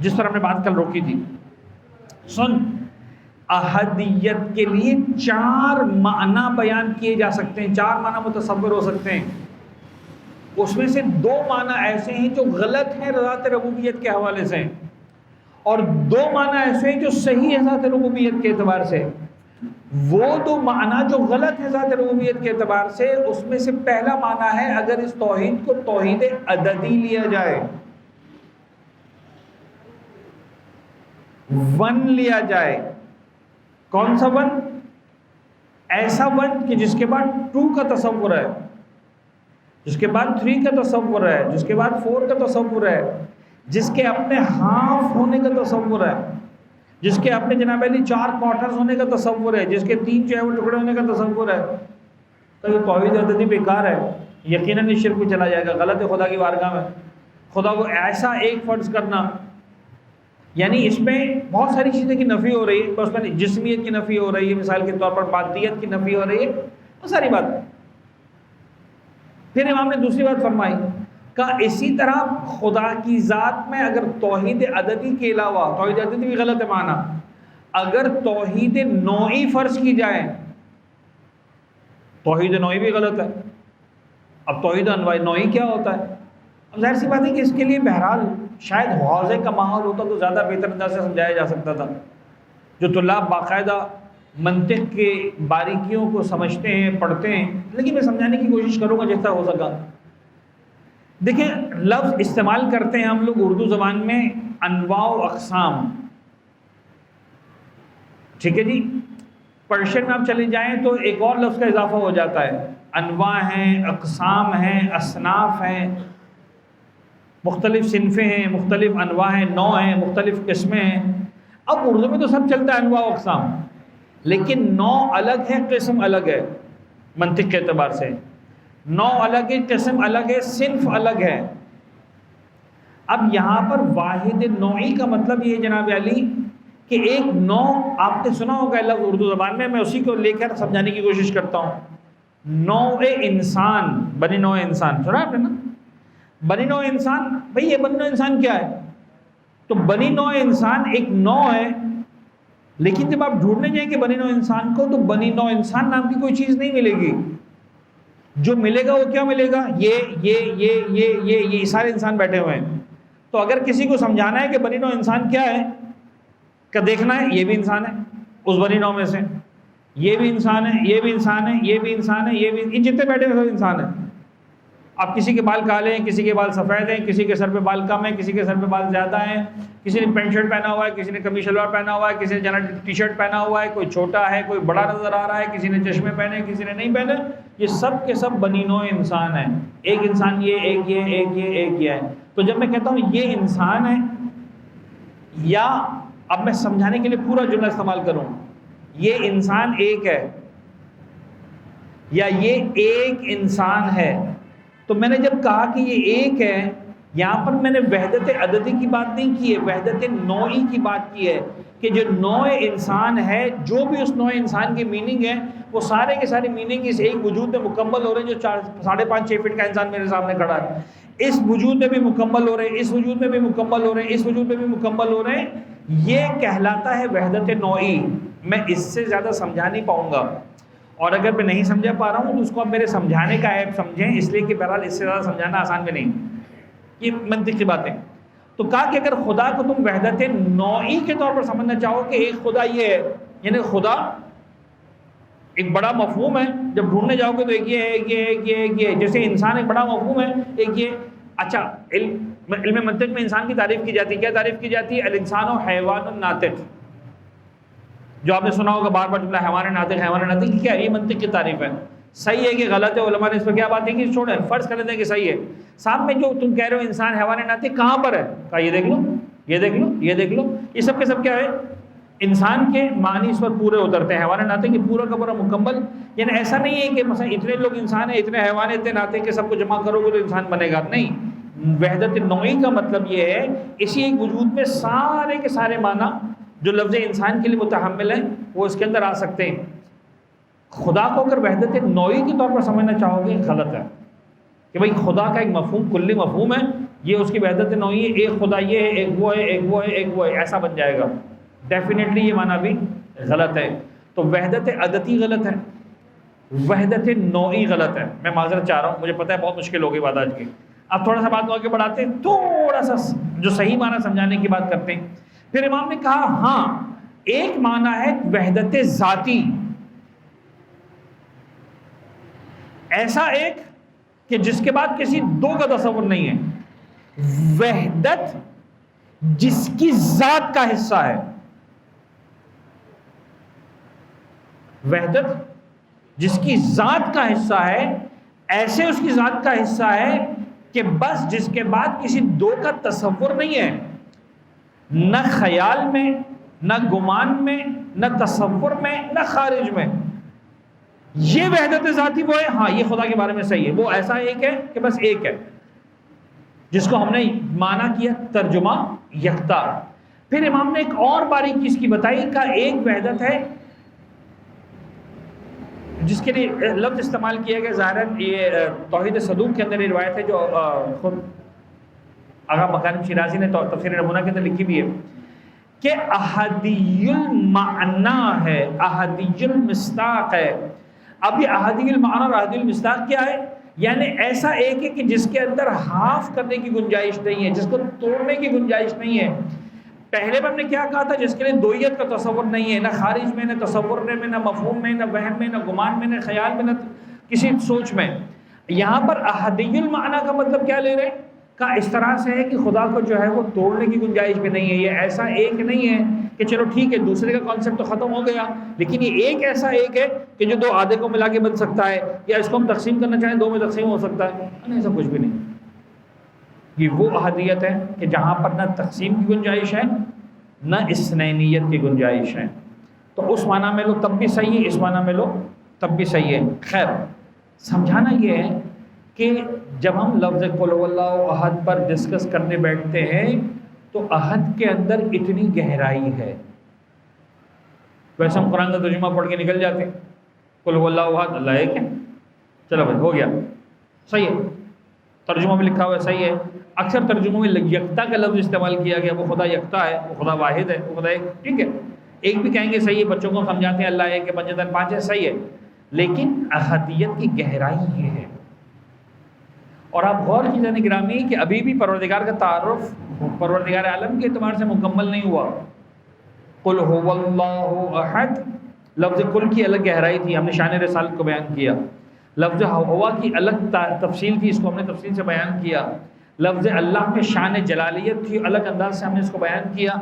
[SPEAKER 2] جس پر ہم نے بات کل روکی تھی، سن، احدیت کے لیے 4 معنی بیان کیے جا سکتے ہیں، 4 معنی متصور ہو سکتے ہیں، اس میں سے 2 معنی ایسے ہیں جو غلط ہیں ذات ربوبیت کے حوالے سے، اور 2 معنی ایسے ہیں جو صحیح ہے ذات ربوبیت کے اعتبار سے۔ وہ 2 معنی جو غلط ہے ذات ربوبیت کے اعتبار سے، اس میں سے پہلا معنی ہے اگر اس توحید کو توحید عددی لیا جائے، 1 لیا جائے، کون سا 1؟ ایسا 1 کہ جس کے بعد 2 کا تصور ہے، جس کے بعد 3 کا تصور ہے، جس کے بعد 4 کا تصور ہے، جس کے اپنے ہاف ہونے کا تصور ہے، جس کے اپنے جناب علی 4 کوارٹرز ہونے کا تصور ہے، جس کے 3 جو ہے وہ ٹکڑے ہونے کا تصور ہے، تو یہ توحید عددی بیکار ہے، یقیناً اس شرک میں چلا جائے گا، غلط ہے خدا کی بارگاہ میں۔ خدا کو ایسا ایک فرض کرنا، یعنی اس میں بہت ساری چیزیں کی نفی ہو رہی ہے، اس میں جسمیت کی نفی ہو رہی ہے، مثال کے طور پر مادیت کی نفی ہو رہی ہے، وہ ساری بات۔ پھر امام نے دوسری بات فرمائی، کہ اسی طرح خدا کی ذات میں اگر توحید عددی کے علاوہ، توحید عددی بھی غلط ہے معنی، اگر توحید نوعی فرض کی جائے، توحید نوعی بھی غلط ہے۔ اب توحید نوعی کیا ہوتا ہے؟ اب ظاہر سی بات ہے کہ اس کے لیے بہرحال شاید حوضے کا ماحول ہوتا تو زیادہ بہتر انداز سے سمجھایا جا سکتا تھا، جو طلاب باقاعدہ منطق کے باریکیوں کو سمجھتے ہیں، پڑھتے ہیں، لیکن میں سمجھانے کی کوشش کروں گا جتنا ہو سکا۔ دیکھیں لفظ استعمال کرتے ہیں ہم لوگ اردو زبان میں انواع و اقسام، ٹھیک ہے جی. پرشین میں آپ چلے جائیں تو ایک اور لفظ کا اضافہ ہو جاتا ہے. انواع ہیں، اقسام ہیں، اصناف ہیں، مختلف صنفیں ہیں، مختلف انواع ہیں، نوع ہیں، مختلف قسمیں ہیں. اب اردو میں تو سب چلتا ہے انواع و اقسام، لیکن نوع الگ ہے، قسم الگ ہے. منطق کے اعتبار سے نوع الگ ہے، قسم الگ ہے، صنف الگ ہے. اب یہاں پر واحد نوعی کا مطلب یہ ہے جناب علی کہ ایک نوع، آپ نے سنا ہوگا لفظ اردو زبان میں اسی کو لے کر سمجھانے کی کوشش کرتا ہوں. نوع انسان، بنی نوع انسان سنا آپ نے نا؟ بنی نوع انسان، بھئی یہ بنی نوع انسان کیا ہے؟ تو بنی نوع انسان ایک نوع ہے، لیکن جب آپ ڈھونڈنے جائیں کہ بنی نوع انسان کو، تو بنی نوع انسان نام کی کوئی چیز نہیں ملے گی. جو ملے گا وہ کیا ملے گا؟ یہ سارے انسان بیٹھے ہوئے ہیں. تو اگر کسی کو سمجھانا ہے کہ بنی نوع انسان کیا ہے، کہ دیکھنا ہے یہ بھی انسان ہے اس بنی نوع میں سے، یہ بھی انسان ہے، یہ بھی انسان ہے، یہ بھی انسان ہے، یہ بھی، جتنے بیٹھے ہوئے سب انسان ہیں. اب کسی کے بال کالے ہیں، کسی کے بال سفید ہیں، کسی کے سر پہ بال کم ہیں، کسی کے سر پہ بال زیادہ ہیں، کسی نے پینٹ شرٹ پہنا ہوا ہے، کسی نے قمیص شلوار پہنا ہوا ہے، کسی نے جنرل ٹی شرٹ پہنا ہوا ہے، کوئی چھوٹا ہے، کوئی بڑا نظر آ رہا ہے، کسی نے چشمے پہنے، کسی نے نہیں پہنے. یہ سب کے سب بنی نوع انسان ہیں. ایک انسان یہ، ایک یہ، ایک یہ، ایک یہ ہے. تو جب میں کہتا ہوں یہ انسان ہے، یا اب میں سمجھانے کے لیے پورا جملہ استعمال کروں، یہ انسان ایک ہے یا یہ ایک انسان ہے، تو میں نے جب کہا کہ یہ ایک ہے، یہاں پر میں نے وحدت عددی کی بات نہیں کی ہے، وحدت نوعی کی بات کی ہے کہ جو نوع انسان ہے، جو بھی اس نوع انسان کی میننگ ہے، وہ سارے کے سارے میننگ اس ایک وجود میں مکمل ہو رہے ہیں. جو 5.5-6 فٹ کا انسان میرے سامنے کھڑا ہے، اس وجود میں بھی مکمل ہو رہے ہیں، اس وجود میں بھی مکمل ہو رہے ہیں، اس وجود میں بھی مکمل ہو رہے ہیں. یہ کہلاتا ہے وحدت نوعی. میں اس سے زیادہ سمجھا نہیں پاؤں گا، اور اگر میں نہیں سمجھا پا رہا ہوں تو اس کو آپ میرے سمجھانے کا عیب سمجھیں، اس لیے کہ بہرحال اس سے زیادہ سمجھانا آسان بھی نہیں. یہ منطقی باتیں. تو کہا کہ اگر خدا کو تم وحدت نوعی کے طور پر سمجھنا چاہو کہ ایک خدا یہ ہے، یعنی خدا ایک بڑا مفہوم ہے، جب ڈھونڈنے جاؤ گے تو ایک یہ ہے، ایک یہ ہے، ایک یہ ہے، ایک یہ ہے. جیسے انسان ایک بڑا مفہوم ہے، ایک یہ. اچھا، علم منطق میں انسان کی تعریف کی جاتی ہے. کیا تعریف کی جاتی ہے؟ الانسان حیوان ناطق. جو آپ نے سنا ہوگا بار بار جملہ حیوان ناطق، حیوان ناطق. کیا ہے؟ یہ منطق کی تعریف ہے. صحیح ہے کہ غلط ہے؟ علماء نے اس پر کیا بات ہے کہ چھوڑیں، فرض کر لیتے ہیں کہ صحیح ہے. صاحب میں جو تم کہہ رہے ہو انسان حیوان ناطق کہاں پر ہے؟ کہا یہ دیکھ لو، یہ دیکھ لو، یہ دیکھ لو. یہ سب کے سب کیا ہے؟ انسان کے معنی اس پر پورے اترتے ہیں. حیوان ناطق یہ پورا کا پورا مکمل. یعنی ایسا نہیں ہے کہ مثلا اتنے لوگ انسان ہیں، اتنے حیوان ہیں، اتنے ناطق کے سب کو جمع کرو گے تو انسان بنے گا. نہیں، وحدت نوعی کا مطلب یہ ہے اسی ایک وجود میں سارے کے سارے معنی جو لفظ انسان کے لیے متحمل ہیں وہ اس کے اندر آ سکتے ہیں. خدا کو اگر وحدت نوعی کے طور پر سمجھنا چاہو گے غلط ہے کہ بھئی خدا کا ایک مفہوم کلی مفہوم ہے، یہ اس کی وحدت نوعی ہے، ایک خدا یہ ہے، ایک وہ ہے، ایک وہ ہے، ایک وہ ہے، ایسا بن جائے گا. ڈیفینیٹلی یہ معنی بھی غلط ہے. تو وحدت عددی غلط ہے، وحدت نوعی غلط ہے. میں معذرت چاہ رہا ہوں، مجھے پتہ ہے بہت مشکل ہوگی بات آج کی. اب تھوڑا سا بات کو آگے بڑھاتے ہیں، تھوڑا سا جو صحیح معنی سمجھانے کی بات کرتے ہیں. پھر امام نے کہا ہاں ایک معنی ہے وحدت ذاتی، ایسا ایک کہ جس کے بعد کسی دو کا تصور نہیں ہے. وحدت جس کی ذات کا حصہ ہے، وحدت جس کی ذات کا حصہ ہے، ایسے اس کی ذات کا حصہ ہے کہ بس جس کے بعد کسی دو کا تصور نہیں ہے، نہ خیال میں، نہ گمان میں، نہ تصور میں، نہ خارج میں. یہ وحدت ذاتی وہ ہے. ہاں یہ خدا کے بارے میں صحیح ہے، وہ ایسا ایک ہے کہ بس ایک ہے، جس کو ہم نے معنی کیا ترجمہ یکتا. پھر امام نے ایک اور باریک چیز کی بتائی کہ ایک وحدت ہے جس کے لیے لفظ استعمال کیا گیا، ظاہراً یہ توحید صدوق کے اندر یہ روایت ہے جو خود آغا مکارم شیرازی نے تفسیر نمونہ کے اندر لکھی بھی ہے کہ احدی المعنی ہے، احدی المصداق ہے. اب یہ احدی المعنی اور احدی المصداق کیا ہے؟ یعنی ایسا ایک ہے کہ جس کے اندر ہاف کرنے کی گنجائش نہیں ہے، جس کو توڑنے کی گنجائش نہیں ہے. پہلے میں ہم نے کیا کہا تھا؟ جس کے لیے دوئیت کا تصور نہیں ہے، نہ خارج میں، نہ تصور میں، نہ مفہوم میں، نہ وہم میں، نہ گمان میں، نہ خیال میں، نہ کسی سوچ میں. یہاں پر احدی المعنی کا مطلب کیا لے رہے ہیں؟ کا اس طرح سے ہے کہ خدا کو جو ہے وہ توڑنے کی گنجائش بھی نہیں ہے. یہ ایسا ایک نہیں ہے کہ چلو ٹھیک ہے دوسرے کا کانسیپٹ تو ختم ہو گیا، لیکن یہ ایک ایسا ایک ہے کہ جو دو آدھے کو ملا کے بن سکتا ہے، یا اس کو ہم تقسیم کرنا چاہیں دو میں تقسیم ہو سکتا ہے، ایسا کچھ بھی نہیں۔ یہ وہ احدیت ہے کہ جہاں پر نہ تقسیم کی گنجائش ہے نہ اثنینیت کی گنجائش ہے، تو اس معنی میں لو تب بھی صحیح ہے، اس معنی میں لو تب بھی صحیح ہے۔ خیر، سمجھانا یہ ہے کہ جب ہم لفظ قل هو اللہ احد پر ڈسکس کرنے بیٹھتے ہیں تو احد کے اندر اتنی گہرائی ہے۔ ویسے ہم قرآن کا ترجمہ پڑھ کے نکل جاتے ہیں، قل هو اللہ احد، اللہ ایک ہے، چلو بھائی ہو گیا، صحیح ہے، ترجمہ میں لکھا ہوا ہے صحیح ہے۔ اکثر ترجموں میں یکتا کا لفظ استعمال کیا گیا، وہ خدا یکتا ہے، وہ خدا واحد ہے، وہ خدا ایک، ٹھیک ہے، ایک بھی کہیں گے صحیح ہے، بچوں کو ہم سمجھاتے ہیں اللہ ایک ہے، پنجتن پانچ ہے، صحیح ہے، لیکن احدیت کی گہرائی یہ ہے۔ اور آپ غور کیجئے گرامی کہ ابھی بھی پروردگار کا تعارف پروردگار عالم کے اعتبار سے مکمل نہیں ہوا۔ قل هو اللہ احد، لفظ کل کی الگ گہرائی تھی، ہم نے شان رسالت کو بیان کیا، لفظ ہوا کی الگ تفصیل تھی، اس کو ہم نے تفصیل سے بیان کیا، لفظ اللہ میں شان جلالیت تھی، الگ انداز سے ہم نے اس کو بیان کیا۔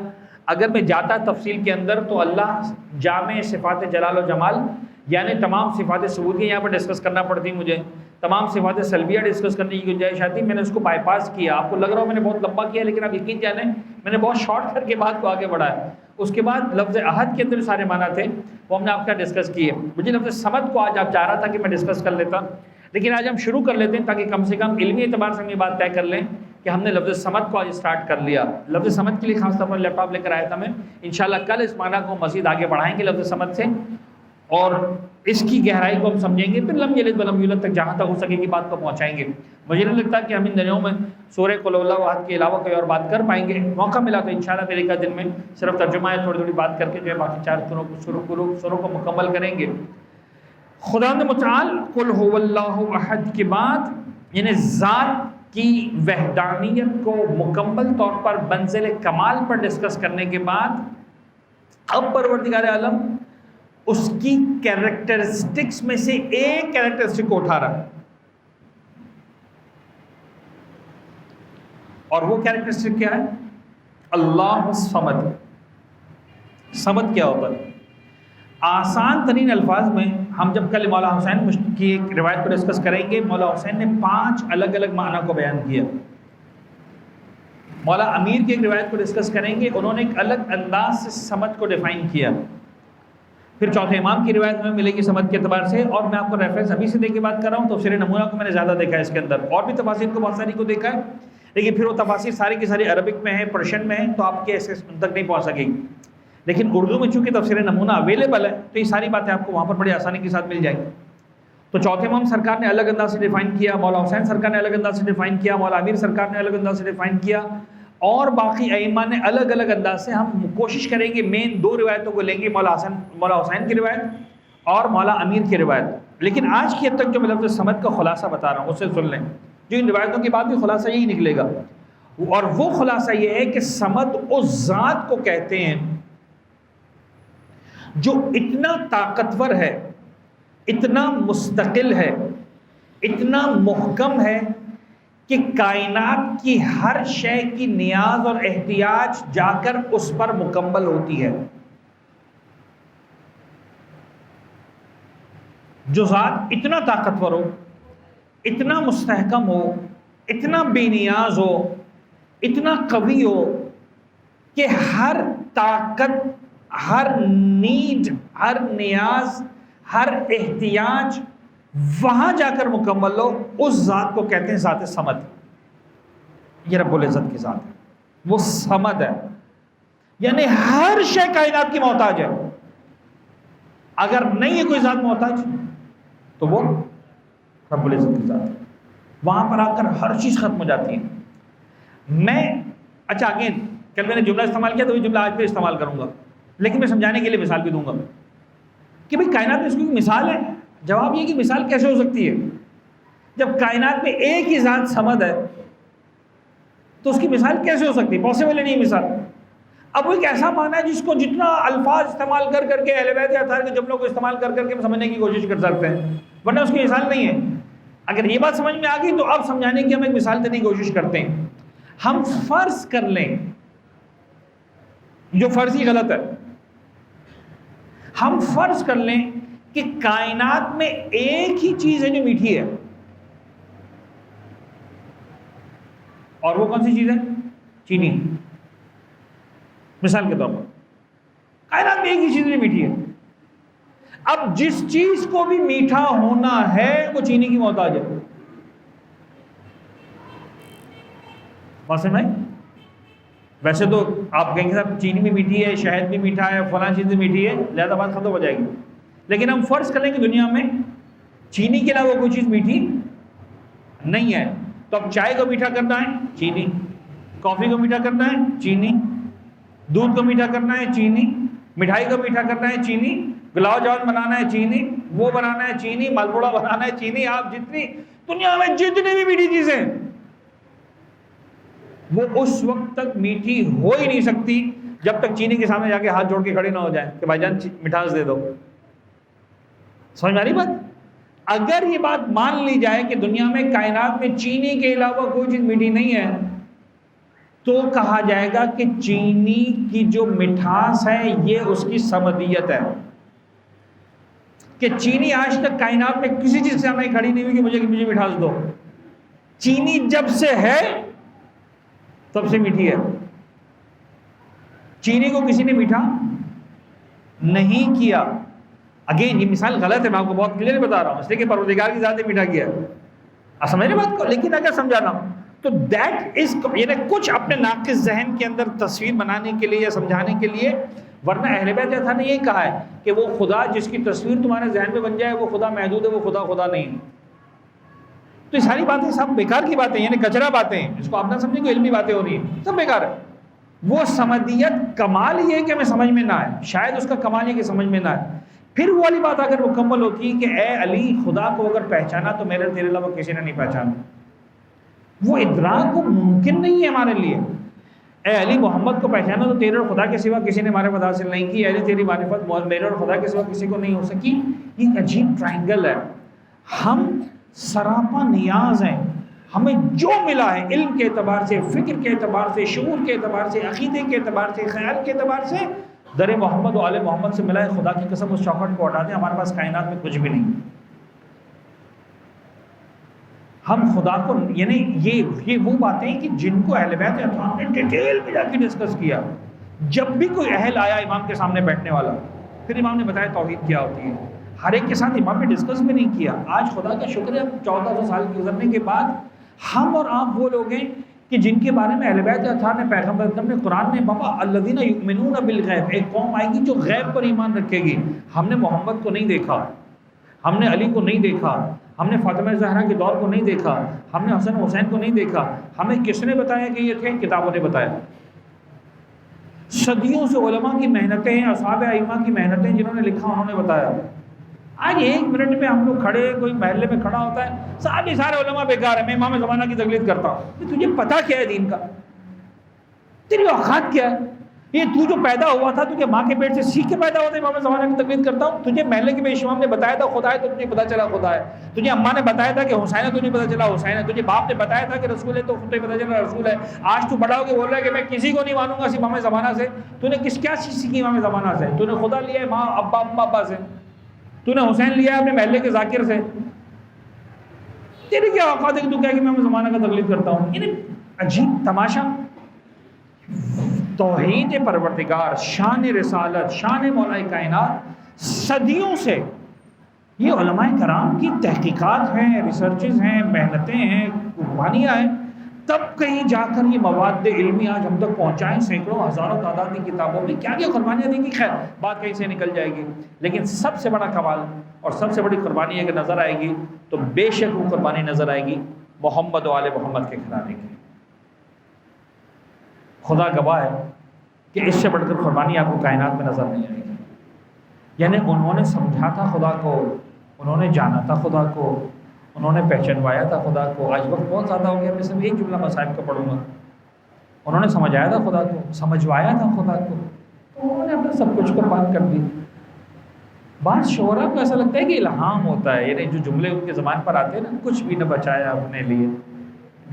[SPEAKER 2] اگر میں جاتا تفصیل کے اندر تو اللہ جامع صفات جلال و جمال، یعنی تمام صفات ثبوتیہ یہاں پر ڈسکس کرنا پڑتی مجھے، تمام صفات سلبیہ ڈسکس کرنے کی گنجائش آتی، میں نے اس کو بائی پاس کیا۔ آپ کو لگ رہا ہو میں نے بہت لمبا کیا، لیکن آپ یقین جانیں میں نے بہت شارٹ کر کے بات کو آگے بڑھایا۔ اس کے بعد لفظ احد کے اندر سارے معنی تھے، وہ ہم نے آپ کا ڈسکس کیے۔ مجھے لفظ صمد کو آج آپ چاہ رہا تھا کہ میں ڈسکس کر لیتا، لیکن آج ہم شروع کر لیتے ہیں تاکہ کم سے کم علمی اعتبار سے ہم یہ بات طے کر لیں کہ ہم نے لفظ صمد کو آج اسٹارٹ کر لیا۔ لفظ صمد کے لیے خاص طور پر لیپ ٹاپ لے کر آیا تھا میں، انشاءاللہ کل اس معنی کو مزید آگے بڑھائیں گے لفظ صمد سے، اور اس کی گہرائی کو ہم سمجھیں گے، پھر لم یلد ولم یولد تک جہاں تک ہو سکے گی بات کو پہنچائیں گے۔ مجھے نہیں لگتا کہ ہم ان دنوں میں سورہ قل اللہ احد کے علاوہ کوئی اور بات کر پائیں گے، موقع ملا تو انشاءاللہ پھر ایک دن میں صرف ترجمہ ہے، تھوڑی تھوڑی بات کر کے جو ہے باقی چار سوروں کو مکمل کریں گے۔ خداوند متعال قل هو اللہ احد کے بعد یعنی ذات کی وحدانیت کو مکمل طور پر منزل کمال پر ڈسکس کرنے کے بعد اب پروردگار عالم اس کی کیریکٹرسٹکس میں سے ایک کیریکٹرسٹک کو اٹھا رہا ہے، اور وہ کیریکٹرسٹک کیا ہے؟ اللہ صمد۔ صمد کیا ہوتا ہے؟ آسان ترین الفاظ میں ہم جب کل مولا حسین کی ایک روایت کو ڈسکس کریں گے، مولا حسین نے 5 الگ الگ معنی کو بیان کیا۔ مولا امیر کی ایک روایت کو ڈسکس کریں گے، انہوں نے ایک الگ انداز سے صمد کو ڈیفائن کیا۔ پھر چوتھے امام کی روایت میں ملے گی صمد کے اعتبار سے، اور میں آپ کو ریفرنس ابھی سے دے کے بات کر رہا ہوں، تفسیر نمونہ کو میں نے زیادہ دیکھا ہے اس کے اندر، اور بھی تفاسیر کو بہت ساری کو دیکھا ہے، لیکن پھر وہ تفاسیر ساری کی ساری عربک میں ہے، پرشین میں ہے، تو آپ کے ایسے ان تک نہیں پہنچ سکے گی، لیکن اردو میں چونکہ تفسیر نمونہ اویلیبل ہے تو یہ ساری باتیں آپ کو وہاں پر بڑی آسانی کے ساتھ مل جائیں گی۔ تو چوتھے امام سرکار نے الگ انداز سے ڈیفائن کیا، مولا حسین سرکار نے الگ انداز سے ڈیفائن کیا، مولا امیر سرکار نے الگ انداز سے ڈیفائن کیا، اور باقی ائمہ نے الگ الگ انداز سے۔ ہم کوشش کریں گے مین 2 روایتوں کو لیں گے، مولا حسین کی روایت اور مولا امیر کی روایت، لیکن آج کی حد تک جو میں لفظ صمد کا خلاصہ بتا رہا ہوں اسے سن لیں، جو ان روایتوں کے بعد بھی خلاصہ یہی نکلے گا، اور وہ خلاصہ یہ ہے کہ صمد اس ذات کو کہتے ہیں جو اتنا طاقتور ہے، اتنا مستقل ہے، اتنا محکم ہے کہ کائنات کی ہر شے کی نیاز اور احتیاج جا کر اس پر مکمل ہوتی ہے۔ جو ذات اتنا طاقتور ہو، اتنا مستحکم ہو، اتنا بے نیاز ہو، اتنا قوی ہو کہ ہر طاقت، ہر نیڈ، ہر نیاز، ہر احتیاج وہاں جا کر مکمل ہو، اس ذات کو کہتے ہیں ذات صمد۔ یہ رب العزت کی ذات ہے، وہ صمد ہے، یعنی ہر شے کائنات کی محتاج ہے۔ اگر نہیں ہے کوئی ذات محتاج تو وہ رب العزت کی ذات ہے، وہاں پر آ کر ہر چیز ختم ہو جاتی ہے۔ اچھا اگین کل میں نے جملہ استعمال کیا تو یہ جملہ آج پھر استعمال کروں گا، لیکن میں سمجھانے کے لیے مثال بھی دوں گا کہ بھئی کائنات میں اس کی مثال ہے۔ جواب یہ کہ مثال کیسے ہو سکتی ہے؟ جب کائنات میں ایک ہی ذات صمد ہے تو اس کی مثال کیسے ہو سکتی ہے؟ پاسبل نہیں مثال۔ اب وہ ایک ایسا معنی ہے جس کو جتنا الفاظ استعمال کر کر کے اہل بیت یا اطہار کے جملوں کو استعمال کر کر کے سمجھنے کی کوشش کر سکتے ہیں، ورنہ اس کی مثال نہیں ہے۔ اگر یہ بات سمجھ میں آ گئی تو اب سمجھانے کی ہم ایک مثال دینے کی کوشش کرتے ہیں۔ ہم فرض کر لیں جو فرض ہی غلط ہے. ہم فرض کر لیں کہ کائنات میں ایک ہی چیز ہے جو میٹھی ہے، اور وہ کون سی چیز ہے؟ چینی. مثال کے طور پر کائنات میں ایک ہی چیز جو میٹھی ہے. اب جس چیز کو بھی میٹھا ہونا ہے وہ چینی کی محتاج ہے. بات سمجھ میں؟ ویسے تو آپ کہیں گے صاحب چینی بھی میٹھی ہے، شہد بھی میٹھا ہے، فلاں چیز بھی میٹھی ہے، لہذا بات ختم ہو جائے گی. لیکن ہم فرض کر لیں کہ دنیا میں چینی کے علاوہ کوئی چیز میٹھی نہیں ہے. تو اب چائے کو میٹھا کرنا ہے چینی، کافی کو میٹھا کرنا ہے چینی، دودھ کو میٹھا کرنا ہے چینی، مٹھائی کو میٹھا کرنا ہے چینی، گلاب جامن بنانا ہے چینی، وہ بنانا ہے چینی، مالپوڑا بنانا ہے چینی. آپ جتنی دنیا میں جتنی بھی میٹھی چیزیں وہ اس وقت تک میٹھی ہو ہی نہیں سکتی جب تک چینی کے سامنے جا کے ہاتھ جوڑ کے کھڑے نہ ہو جائیں کہ بھائی جان مٹھاس دے دو. سمجھ میں آ رہی بات؟ اگر یہ بات مان لی جائے کہ دنیا میں کائنات میں چینی کے علاوہ کوئی چیز میٹھی نہیں ہے تو کہا جائے گا کہ چینی کی جو مٹھاس ہے یہ اس کی سمدیت ہے، کہ چینی آج تک کائنات میں کسی چیز کے سامنے کھڑی نہیں ہوئی کہ مجھے مٹھاس دو. چینی جب سے ہے تب سے میٹھی ہے. چینی کو کسی نے میٹھا نہیں کیا. اگین یہ مثال غلط ہے، میں آپ کو بہت کلیئر بتا رہا ہوں، اس لیے کہ پروردگار کی ذات نے میٹھا کیا ہے. آپ سمجھ رہے بات کو؟ لیکن اگر سمجھانا تو دیٹ از یعنی کچھ اپنے ناقص ذہن کے اندر تصویر بنانے کے لیے یا سمجھانے کے لیے، ورنہ اہل بیت نے یہی کہا ہے کہ وہ خدا جس کی تصویر تمہارے ذہن میں بن جائے وہ خدا محدود ہے، وہ خدا نہیں. تو یہ ساری باتیں سب بیکار کی باتیں، یعنی کچرا باتیں ہیں، اس کو آپ نہ سمجھیں کہ علمی باتیں ہو رہی ہیں، سب بیکار ہے. وہ سمدیت کمال یہ ہے کہ ہمیں سمجھ میں نہ آئے، شاید اس کا کمال یہ کہ سمجھ میں نہ آئے. پھر وہ والی بات اگر مکمل ہوتی کہ اے علی خدا کو اگر پہچانا تو میرے تیرے علاوہ کسی نے نہیں پہچانا، وہ ادراک وہ ممکن نہیں ہے ہمارے لیے. اے علی محمد کو پہچانا تو تیرے اور خدا کے سوا کسی نے ہمارے معرفت حاصل نہیں کی. اے علی تیری معرفت میرے اور خدا کے سوا کسی کو نہیں ہو سکی. یہ ایک عجیب ٹرائنگل ہے. ہم سراپا نیاز ہیں، ہمیں جو ملا ہے علم کے اعتبار سے، فکر کے اعتبار سے، شعور کے اعتبار سے، عقیدے کے اعتبار سے، خیال کے اعتبار سے در محمد و آل محمد سے ملا ہے. خدا کی قسم اس چوکھٹ کو ہٹا دیں، ہمارے پاس کائنات میں کچھ بھی نہیں. ہم خدا کو یعنی یہ وہ باتیں کہ جن کو اہل بیت اطہار نے ڈیٹیل میں جا کے ڈسکس کیا. جب بھی کوئی اہل آیا امام کے سامنے بیٹھنے والا، پھر امام نے بتایا توحید کیا ہوتی ہے. ہر ایک کے ساتھ امام نے ڈسکس بھی نہیں کیا. آج خدا کا شکر ہے 1400 سال گزرنے کے بعد ہم اور آپ وہ لوگ ہیں کہ جن کے بارے میں اہل بیت اطہار نے، پیغمبر نے، قرآن نے، بابا الذین یؤمنون بالغیب، ایک قوم آئے گی جو غیب پر ایمان رکھے گی. ہم نے محمد کو نہیں دیکھا، ہم نے علی کو نہیں دیکھا، ہم نے فاطمہ زہرا کے دور کو نہیں دیکھا، ہم نے حسن حسین کو نہیں دیکھا. ہمیں کس نے بتایا کہ یہ تھے؟ کتابوں نے بتایا. صدیوں سے علماء کی محنتیں ہیں، اصحاب ائمہ کی محنتیں، جنہوں نے لکھا انہوں نے بتایا. آج ایک منٹ میں ہم لوگ کھڑے، کوئی محلے میں کھڑا ہوتا ہے، سارے علماء بیکار ہیں، میں امام زمانہ کی تقلید کرتا ہوں. تجھے پتہ کیا ہے دین کا؟ تیری اوقات کیا ہے؟ یہ تو جو پیدا ہوا تھا، تجھے ماں کے پیٹ سے سیکھ کے پیدا ہوا تھا امام زمانہ کی تقلید کرتا ہوں. تجھے محلے کے بیش امام نے بتایا تھا خدا ہے تو تجھے پتہ چلا خدا ہے. تجھے اماں نے بتایا تھا کہ حسین ہے تو تجھے پتہ چلا حسین ہے. تجھے باپ نے بتایا تھا کہ رسول ہے تو تجھے پتہ چلا رسول ہے. آج تو بڑا ہو کے بول رہا ہے کہ میں کسی کو نہیں مانوں گا صرف امام زمانہ سے. تو نے کیا چیز سیکھی امام زمانہ سے؟ تو نے خدا لیا ہے ماں ابا سے. تو نے حسین لیا ہے اپنے محلے کے ذاکر سے. تیری کیا اوقات ہے کہ تو کہے کہ میں زمانہ کا تقلید کرتا ہوں؟ یعنی عجیب تماشا. توحید پروردگار، شان رسالت، شان مولا کائنات، صدیوں سے یہ علماء کرام کی تحقیقات ہیں، ریسرچز ہیں، محنتیں ہیں، قربانیاں ہیں، تب کہیں جا کر یہ مواد علمی آج ہم تک پہنچائیں. سینکڑوں ہزاروں تعداد کی کتابوں میں کیا کیا قربانیاں دیں گی. خیر بات کہیں سے نکل جائے گی، لیکن سب سے بڑا کمال اور سب سے بڑی قربانی اگر نظر آئے گی تو بے شک وہ قربانی نظر آئے گی محمد و آل محمد کے گھرانے کی. خدا گواہ ہے کہ اس سے بڑھ کر قربانی آپ کو کائنات میں نظر نہیں آئے گی. یعنی انہوں نے سمجھا تھا خدا کو، انہوں نے جانا تھا خدا کو، انہوں نے پہچانوایا تھا خدا کو. آج وقت بہت زیادہ ہو گیا، میں صرف ایک جملہ مصائب کا پڑھوں گا. انہوں نے سمجھایا تھا خدا کو، سمجھوایا تھا خدا کو، تو انہوں نے اپنا سب کچھ قربان کر دی. بعض شعراء کو ایسا لگتا ہے کہ الہام ہوتا ہے، یعنی جو جملے ان کے زبان پر آتے ہیں نا، کچھ بھی نہ بچایا اپنے لیے،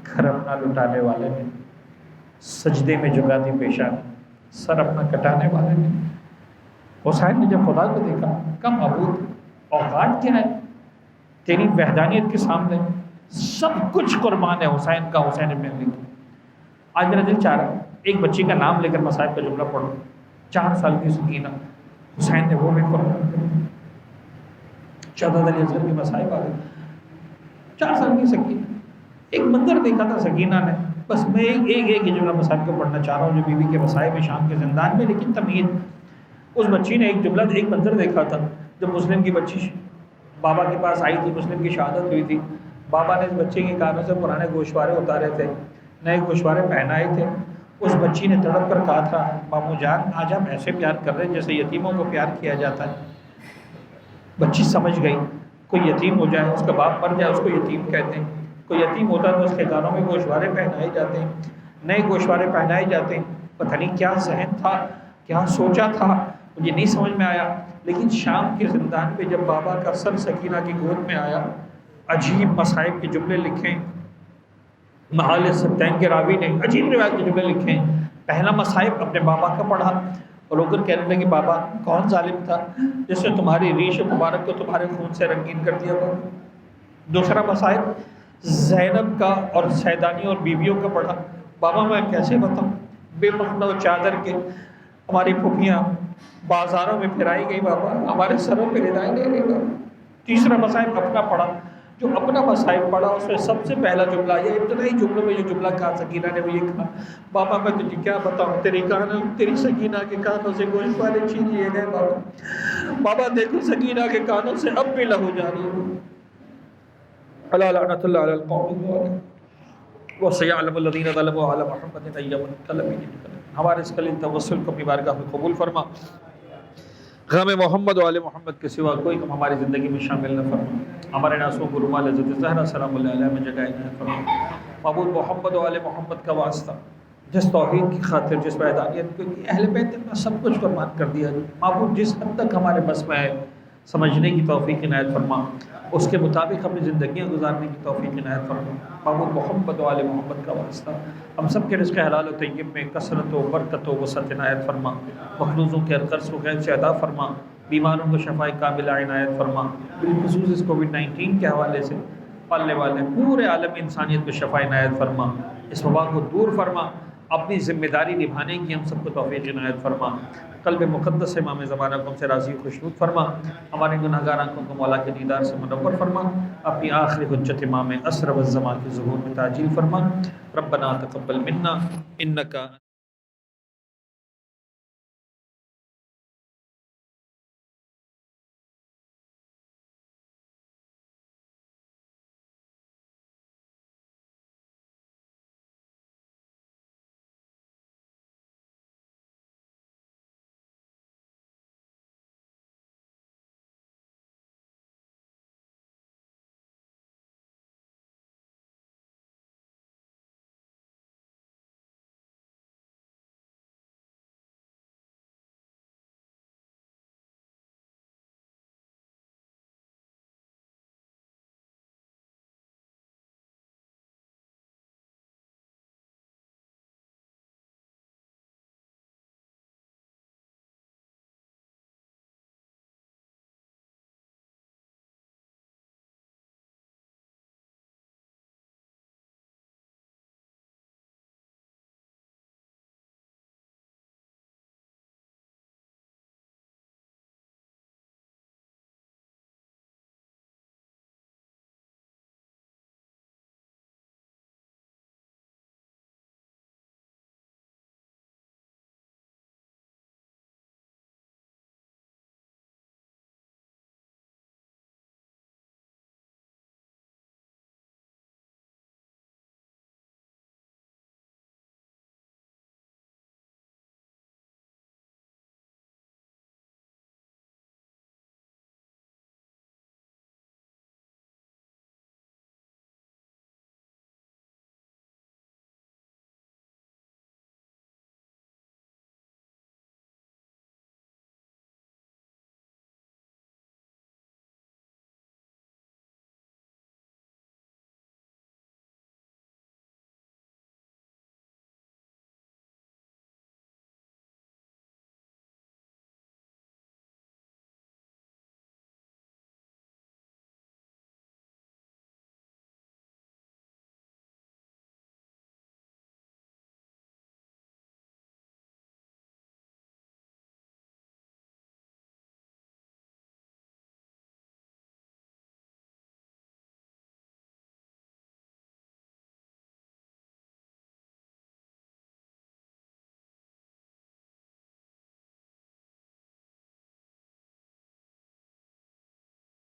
[SPEAKER 2] گھر اپنا لٹانے والے نے، سجدے میں جھکا دی پیشانی. سر اپنا کٹانے والے نے۔ حسین نے جب خدا کو دیکھا، کم معبود اوقات کیا ہے تیری وحدانیت کے سامنے، سب کچھ قربان ہے حسین کا، حسین ابن علی کا۔ آج میرا دل چاہ رہا ہے ایک بچی کا نام لے کر مصائب کا جملہ پڑھو، 4 سال کی سکینہ، حسین نے وہ بھی قربان کر، شہزادہ علی اصغر کی مصائب آ گئی، 4 سال کی سکینہ، ایک منظر دیکھا تھا سکینہ نے، بس میں ایک جملہ مصائب کو پڑھنا چاہ رہا ہوں جو بیوی کے مصائب ہیں شام کے زندان میں، لیکن تمیز اس بچی نے ایک جملہ، ایک منظر دیکھا تھا جب مسلم کی بچی بابا کے پاس آئی تھی، مسلم کی شہادت ہوئی تھی، بابا نے اس بچے کے کانوں سے پرانے گوشوارے اتارے تھے، نئے گوشوارے پہنائے تھے، اس بچی نے تڑپ کر کہا تھا ماموں جان آج آپ ایسے پیار کر رہے ہیں جیسے یتیموں کو پیار کیا جاتا ہے۔ بچی سمجھ گئی، کوئی یتیم ہو جائے، اس کا باپ مر جائے، اس کو یتیم کہتے ہیں، کوئی یتیم ہوتا ہے تو اس کے کانوں میں گوشوارے پہنائے جاتے ہیں، نئے گوشوارے پہنائے جاتے ہیں۔ پتہ نہیں کیا ذہن تھا، کیا سوچا تھا، مجھے نہیں سمجھ میں آیا، لیکن شام کے زندان پہ جب بابا کا سر سکینہ کی گود میں آیا، عجیب مصائب کے جملے لکھیں محال ستین کے راوی نے، عجیب روایت کے جملے لکھیں۔ پہلا مصائب اپنے بابا کا پڑھا اور ہو کر کہنے لگے بابا کون ظالم تھا جس نے تمہاری ریش مبارک کو تمہارے خون سے رنگین کر دیا تھا۔ دوسرا مصائب زینب کا اور سیدانی اور بیویوں کا پڑھا، بابا میں کیسے بتاؤں، بے مخنہ چادر کے ہماری پھوپھیاں بازاروں میں پھرائی گئی بابا، ہمارے سروں پہ ردائیں لے گئی بابا۔ تیسرا مصائب اپنا پڑھا، جو اپنا مصائب پڑھا اس میں سب سے پہلا جملہ، یہ ابتدائی جملوں میں جو جملہ کہا سکینہ نے وہ یہ کہا بابا میں تجھے کیا بتاؤں، تیری سکینہ کے کانوں سے گوشوارے چھین لیے گئے بابا، بابا دیکھو سکینہ کے کانوں سے اب بھی لہو جاری ہے۔ الا لعنت اللہ علی القوم الظالمین وسيعلم الذين ظلموا على محمد أي منقلب ينقلبون۔ ہمارے اس قلیل توسل کو اپنی بارگاہ میں قبول فرما، غم محمد و آل محمد کے سوا کوئی غم ہماری زندگی میں شامل نہ فرما، ہمارے ناسوں کو رومال حضرت زہرا سلام اللہ علیہ میں جگہ عنایت فرما۔ معبود محمد و آل محمد کا واسطہ جس توحید کی خاطر، جس وحدانیت کو اہل بیت نے سب کچھ قربان کر دیا، معبود جس حد تک ہمارے بس میں ہے سمجھنے کی توفیق عنایت فرما، اس کے مطابق اپنی زندگیاں گزارنے کی توفیق عنایت فرما۔ معبود محمد و آل محمد کا واسطہ ہم سب کے رزق حلال و طیب میں کثرت و برکت و وسعت عنایت فرما، مخلوصوں کے قرض و غیب سے ادا فرما، بیماروں کو شفاء کاملہ عنایت فرما، بالخصوص اس کووڈ-19 کے حوالے سے پالنے والے پورے عالم انسانیت کو شفاء عنایت فرما، اس وبا کو دور فرما، اپنی ذمہ داری نبھانے کی ہم سب کو توفیق عنایت فرما، قلب مقدس امام زمانہ کو ہم سے راضی خوشنود فرما، ہمارے گناہگار آنکھوں کو مولا کے دیدار سے منور فرما، اپنی آخری حجت امام اسرب الزمان کے ظہور میں تعجیل فرما۔ ربنا تقبل منا انکا